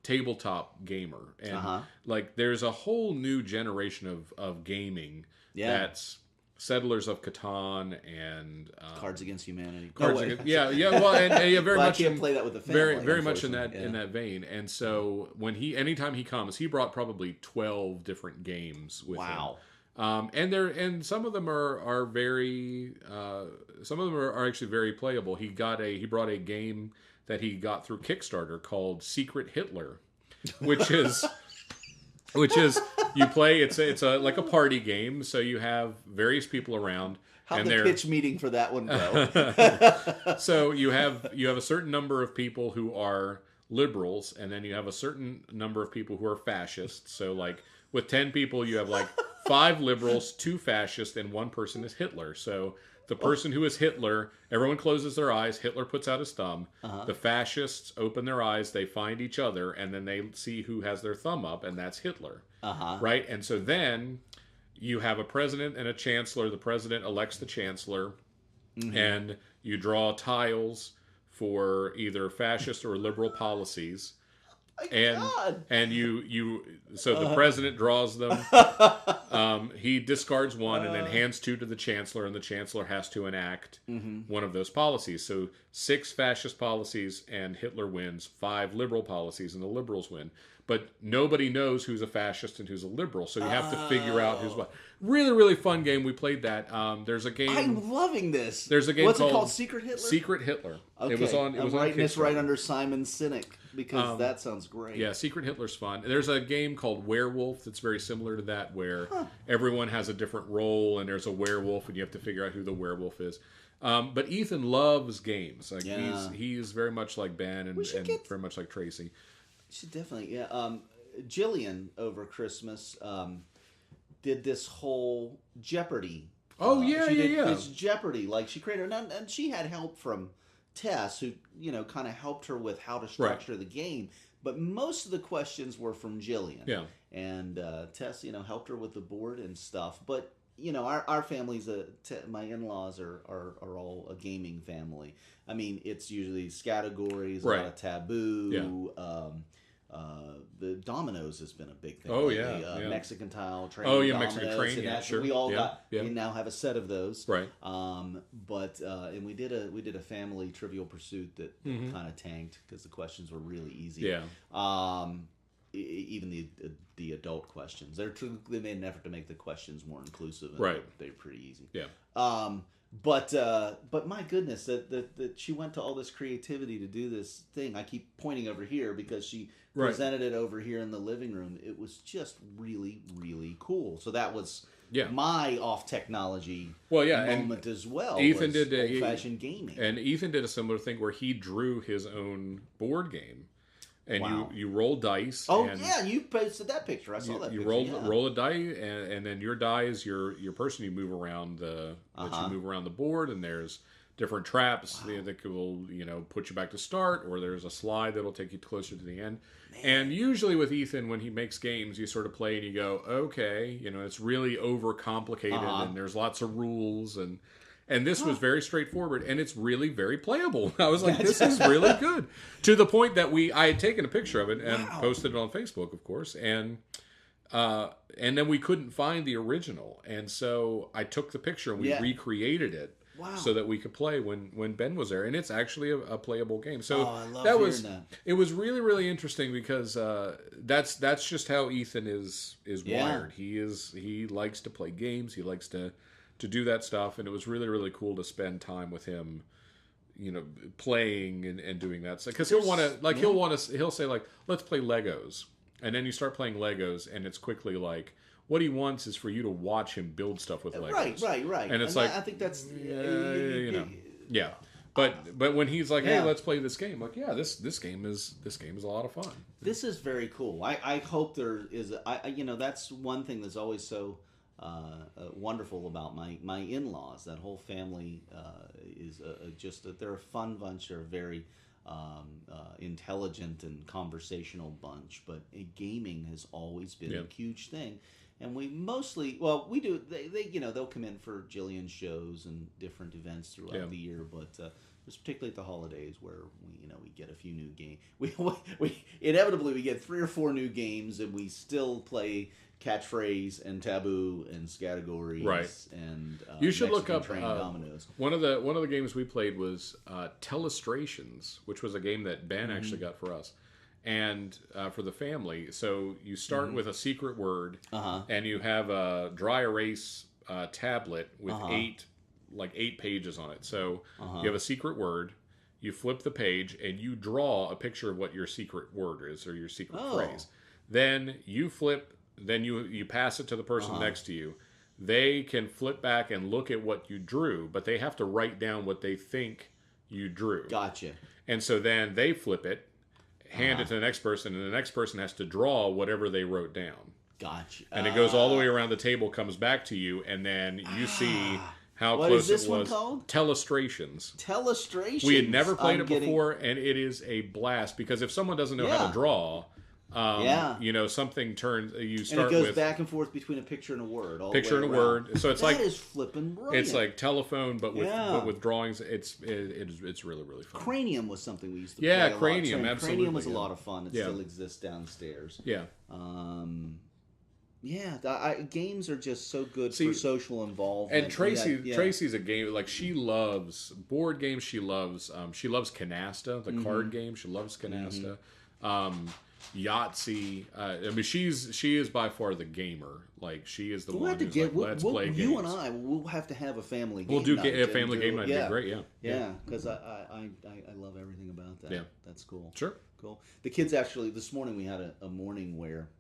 tabletop gamer. And like there's a whole new generation of gaming that's Settlers of Catan and Cards Against Humanity. Well, and very much. I can't play that with the family. Very much in that vein. And so anytime he comes, he brought probably 12 different games with him. And some of them are very some of them are actually very playable. He brought a game that he got through Kickstarter called Secret Hitler, which is you play it's like a party game, so you have various people around. How'd the pitch meeting for that one go? So you have a certain number of people who are liberals, and then you have a certain number of people who are fascists. So like with 10 people, you have like 5 liberals, 2 fascists, and 1 person is Hitler. So the person who is Hitler, everyone closes their eyes. Hitler puts out his thumb. The fascists open their eyes. They find each other, and then they see who has their thumb up, and that's Hitler. Right? And so then you have a president and a chancellor. The president elects the chancellor, and you draw tiles for either fascist or liberal policies. and you so the president draws them. He discards one and then hands 2 to the chancellor, and the chancellor has to enact one of those policies. So 6 fascist policies and Hitler wins, 5 liberal policies and the liberals win. But nobody knows who's a fascist and who's a liberal, so you have to figure out who's what. Really, really fun game. We played that. There's a game. I'm loving this. There's a game What's it called? Secret Hitler? Secret Hitler. Okay. It was on writing this right under Simon Sinek because that sounds great. Yeah, Secret Hitler's fun. There's a game called Werewolf that's very similar to that, where everyone has a different role and there's a werewolf and you have to figure out who the werewolf is. But Ethan loves games. Like he's very much like Ben and very much like Tracy. Should definitely, Jillian over Christmas did this whole Jeopardy. It's Jeopardy. Like she created, and she had help from Tess, who kind of helped her with how to structure the game. But most of the questions were from Jillian. Yeah, and Tess, helped her with the board and stuff. But our family's my in-laws are all a gaming family. I mean, it's usually categories, a lot of Taboo. The dominoes has been a big thing. Mexican tile train. Mexican train. Yeah, sure. We all got. Yeah. We now have a set of those. Right. And we did a family Trivial Pursuit that kind of tanked because the questions were really easy. Yeah. Even the adult questions, they made an effort to make the questions more inclusive. And they're pretty easy. Yeah. But my goodness, that she went to all this creativity to do this thing. I keep pointing over here because she presented it over here in the living room. It was just really, really cool. So that was my off technology moment as well. Ethan did old-fashioned gaming, and Ethan did a similar thing where he drew his own board game. And you roll dice. You posted that picture. I saw that. You roll a die, and then your die is your person. You move around you move around the board, and there's different traps that will put you back to start, or there's a slide that'll take you closer to the end. Man. And usually with Ethan, when he makes games, you sort of play and you go, okay, it's really overcomplicated, and there's lots of rules and this was very straightforward, and it's really very playable. I was like, this is really good. To the point that I had taken a picture of it and posted it on Facebook, of course, and then we couldn't find the original. And so I took the picture and we recreated it so that we could play when Ben was there. And it's actually a playable game. So I love that. It was really, really interesting because that's just how Ethan is wired. He likes to play games. He likes to do that stuff, and it was really, really cool to spend time with him, playing and doing that. Because he'll say like, let's play Legos, and then you start playing Legos, and it's quickly like, what he wants is for you to watch him build stuff with Legos. Right. And it's I think that's yeah. But when he's like, hey, let's play this game, like, this game is a lot of fun. This is very cool. I hope there is. That's one thing that's always so wonderful about my in-laws. That whole family is they're a fun bunch. They're a very intelligent and conversational bunch. But gaming has always been a huge thing. And we mostly, we do. They'll come in for Jillian's shows and different events throughout the year. But there's particularly at the holidays where we get a few new games. We inevitably we get 3 or 4 new games, and we still play Catchphrase and Taboo and categories. Right. And you should Mexican look up dominoes. One of the games we played was Telestrations, which was a game that Ben actually got for us. And for the family, so you start with a secret word, and you have a dry erase tablet with 8 pages on it. So you have a secret word, you flip the page, and you draw a picture of what your secret word is or your secret phrase. Then you flip, then you pass it to the person next to you. They can flip back and look at what you drew, but they have to write down what they think you drew. Gotcha. And so then they flip it, hand it to the next person, and the next person has to draw whatever they wrote down. Gotcha. And it goes all the way around the table, comes back to you, and then you see how what close is this it was. One called? Telestrations. Telestrations. We had never played it before, and it is a blast, because if someone doesn't know how to draw, Something turns. You start and it goes back and forth between a picture and a word. Picture and a word. So it's that is flipping brilliant. It's like telephone, but with drawings. It's really really fun. Cranium was something we used to play a Cranium. lot. Absolutely, Cranium was a lot of fun. It still exists downstairs. Yeah. Games are just so good for social involvement. And Tracy's a game, like, she loves board games. She loves Canasta, the card game. She loves Canasta. Yahtzee. She is by far the gamer. Like, she is the one who's let's play games. You and I will have to have a family game. We'll do a family game night. It'd be great. Yeah, because I love everything about that. Yeah, that's cool. Sure, cool. The kids actually this morning we had a morning where.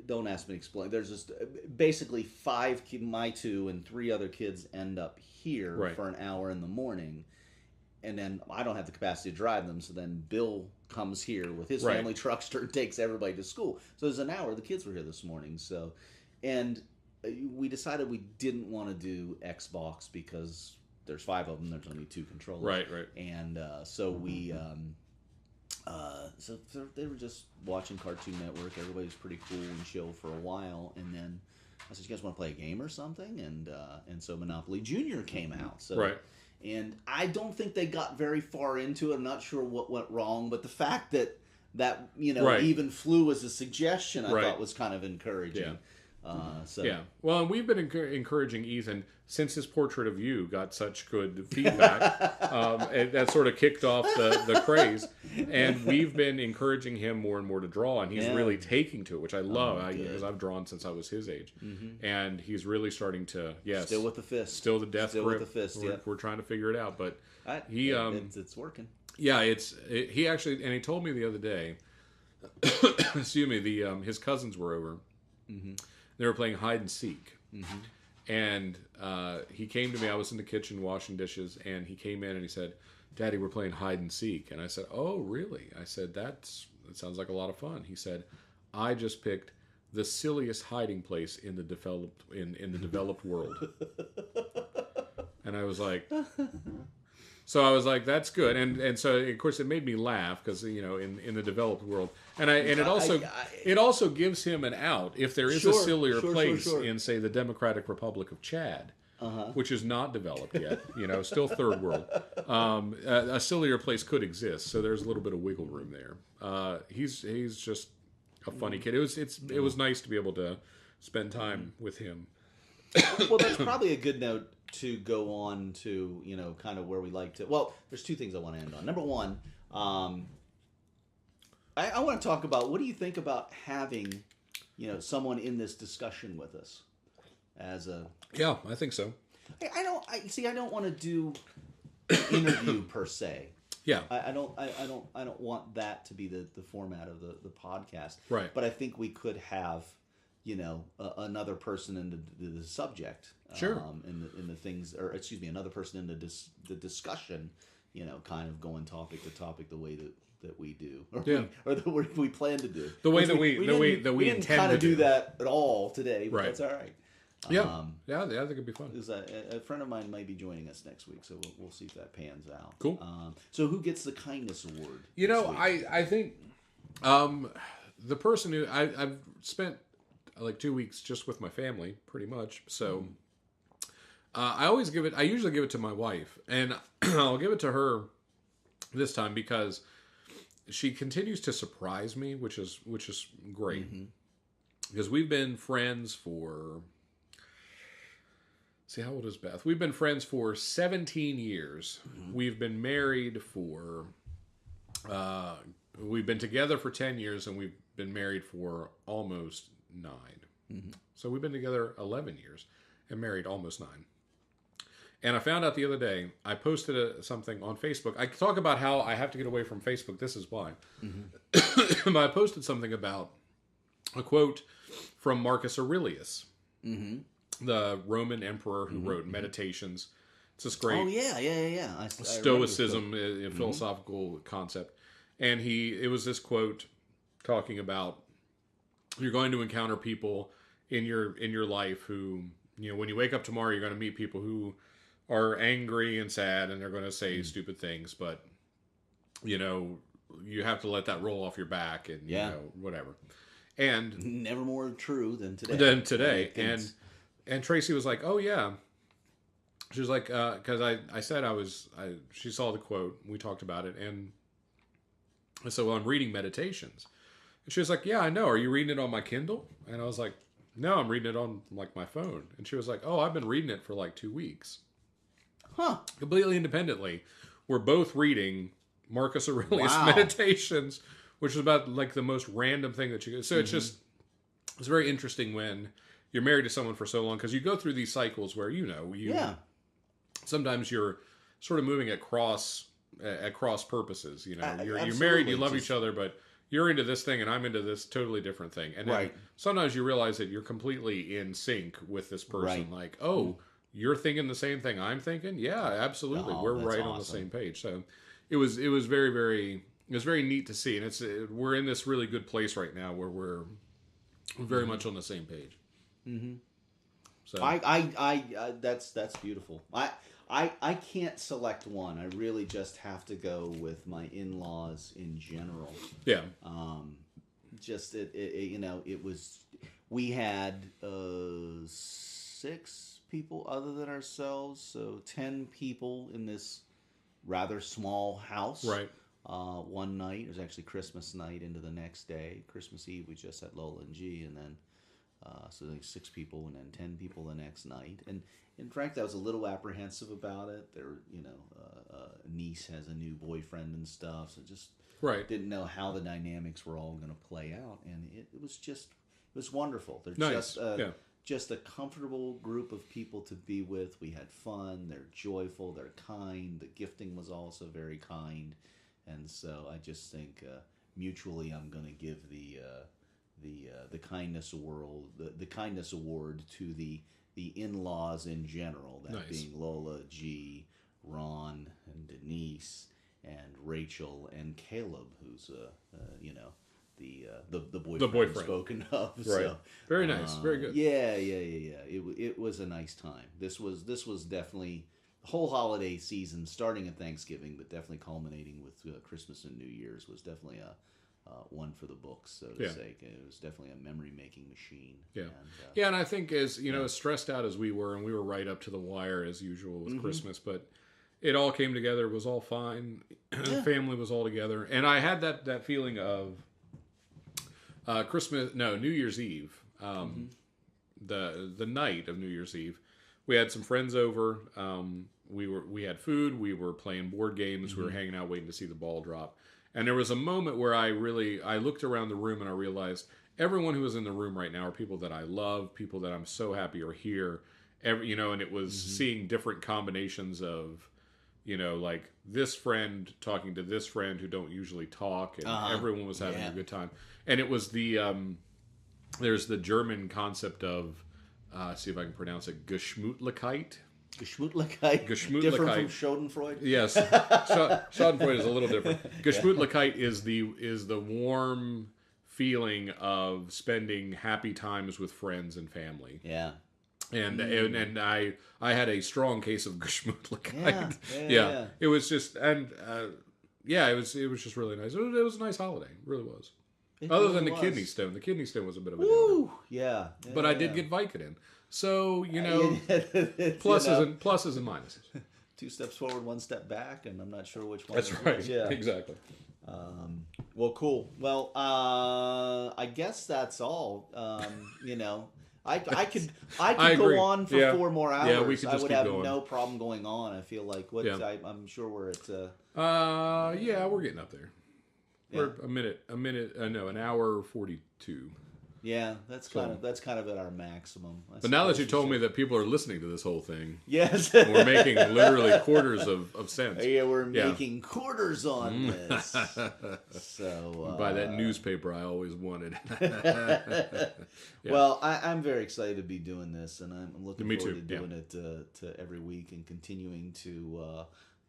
Don't ask me to explain. There's just basically my 2 and 3 other kids end up here for an hour in the morning, and then I don't have the capacity to drive them. So then Bill comes here with his family truckster and takes everybody to school. So there's an hour. The kids were here this morning. So, and we decided we didn't want to do Xbox because there's 5 of them. There's only 2 controllers. Right. And so we. So they were just watching Cartoon Network. Everybody was pretty cool and chill for a while, and then I said, "You guys want to play a game or something?" And so Monopoly Junior came out. So and I don't think they got very far into it. I'm not sure what went wrong, but the fact that even flew as a suggestion, I thought was kind of encouraging. Well, and we've been encouraging Ethan since his portrait of you got such good feedback. And that sort of kicked off the craze, and we've been encouraging him more and more to draw, and he's really taking to it, which I love because I've drawn since I was his age, and he's really starting to still with the fist, still the death grip. With the fist. We're trying to figure it out, but it's working. Yeah, he actually, and he told me the other day. Excuse me. His cousins were over. Mm-hmm. They were playing hide and seek, and he came to me. I was in the kitchen washing dishes, and he came in and he said, "Daddy, we're playing hide and seek." And I said, "Oh, really?" I said, "That sounds like a lot of fun." He said, "I just picked the silliest hiding place in the developed world," and I was like. So I was like, "That's good," and so of course it made me laugh because in the developed world, and it also gives him an out if there is a sillier place in, say, the Democratic Republic of Chad, which is not developed yet, still third world. A sillier place could exist, so there's a little bit of wiggle room there. He's just a funny kid. It was nice to be able to spend time with him. Well, that's probably a good note to go on to, kind of where we like to... Well, there's 2 things I want to end on. Number one, I want to talk about, what do you think about having, someone in this discussion with us as a... Yeah, I think so. I don't want to do an interview per se. Yeah. I don't want that to be the format of the podcast. Right. But I think we could have... another person in the subject, sure, in the things, or excuse me, another person in the discussion, kind of going topic to topic the way that we do, or that we plan to do, the way that we didn't intend kind to of do that at all today, but right. That's all right. Yeah, I think it'd be fun. A friend of mine might be joining us next week, so we'll see if that pans out. Cool. So who gets the kindness award? I think the person who I've spent like 2 weeks just with my family, pretty much. So I usually give it to my wife, and I'll give it to her this time because she continues to surprise me, which is great. Because we've been friends for, see, how old is Beth? We've been friends for 17 years. We've been married for, we've been together for 10 years, and we've been married for almost 9. So we've been together 11 years and married almost 9. And I found out the other day, I posted something on Facebook. I talk about how I have to get away from Facebook. This is why. But I posted something about a quote from Marcus Aurelius, the Roman emperor who wrote Meditations. It's this great Stoicism, a philosophical concept. And it was this quote talking about, you're going to encounter people in your life who, when you wake up tomorrow, you're going to meet people who are angry and sad, and they're going to say stupid things. But, you have to let that roll off your back and you know, whatever. And never more true than today. And Tracy was like, "Oh yeah." She was like, because I said she saw the quote, we talked about it, and I said, "Well, I'm reading Meditations." And she was like, "Yeah, I know. Are you reading it on my Kindle?" And I was like, "No, I'm reading it on like my phone." And she was like, "Oh, I've been reading it for like 2 weeks." Huh. Completely independently. We're both reading Marcus Aurelius Meditations, which is about like the most random thing that you could. So it's it's very interesting when you're married to someone for so long, because you go through these cycles where, sometimes you're sort of moving at cross purposes. You know, you're married, you love each other, but you're into this thing and I'm into this totally different thing. And then sometimes you realize that you're completely in sync with this person. Like, oh, you're thinking the same thing I'm thinking? Yeah, absolutely. We're right on the same page. So it was very, very, it was very neat to see. And we're in this really good place right now where we're very much on the same page. Mm-hmm. So that's beautiful. I can't select one. I really just have to go with my in-laws in general. Yeah. We had 6 people other than ourselves, so 10 people in this rather small house. Right. One night, it was actually Christmas night into the next day. Christmas Eve, we just had Lola and G, and then so like 6 people, and then 10 people the next night. And in fact, I was a little apprehensive about it. There, niece has a new boyfriend and stuff, so just didn't know how the dynamics were all going to play out. And it was wonderful. They're just a comfortable group of people to be with. We had fun. They're joyful. They're kind. The gifting was also very kind. And so I just think mutually, I'm going to give the kindness award to the in-laws in general. That being Lola, G, Ron, and Denise, and Rachel, and Caleb, who's the boyfriend spoken of. Right. So, very nice. Very good. Yeah. It was a nice time. This was definitely the whole holiday season, starting at Thanksgiving, but definitely culminating with Christmas and New Year's, was definitely one for the books, so to say. It was definitely a memory-making machine. Yeah, and I think as stressed out as we were, and we were right up to the wire as usual with Christmas, but it all came together. It was all fine. The family was all together, and I had that feeling of New Year's Eve, the night of New Year's Eve. We had some friends over. We had food. We were playing board games. We were hanging out, waiting to see the ball drop. And there was a moment where I looked around the room and I realized everyone who is in the room right now are people that I love, people that I'm so happy are here. And it was seeing different combinations of, like this friend talking to this friend who don't usually talk, and everyone was having a good time. And it was there's the German concept of, see if I can pronounce it, Geschmutlichkeit. Geschmutlichkeit. Different from Schadenfreude? Yes. Schadenfreude is a little different. Geschmutlichkeit is the warm feeling of spending happy times with friends and family. Yeah. And I had a strong case of Geschmutlichkeit. Yeah. It was just it was just really nice. It was a niess holiday. It really was. Other than the kidney stone. The kidney stone was a bit of a downer. Yeah. But I did get Vicodin. So, pluses and minuses. 2 steps forward, 1 step back, and I'm not sure which one. That's right. Yeah. Exactly. Well, cool. Well, I guess that's all. I could go on for 4 more hours. Yeah, we could just I would keep have going. No problem going on. I feel like I'm sure we're at. We're getting up there. We're an hour 42. Yeah, that's kind of at our maximum. But now that you told me that people are listening to this whole thing, yes, we're making literally quarters of cents. Yeah, we're making quarters on this. So by that newspaper I always wanted. Well, I'm very excited to be doing this, and I'm looking forward to doing it to every week and continuing to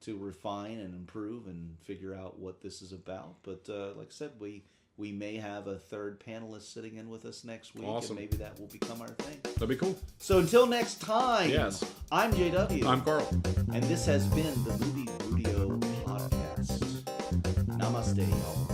refine and improve and figure out what this is about. But like I said, we may have a 3rd panelist sitting in with us next week. Awesome. And maybe that will become our thing. That'd be cool. So until next time, I'm JW. I'm Karl. And this has been the Movie Brewdio podcast. Namaste. Steady album.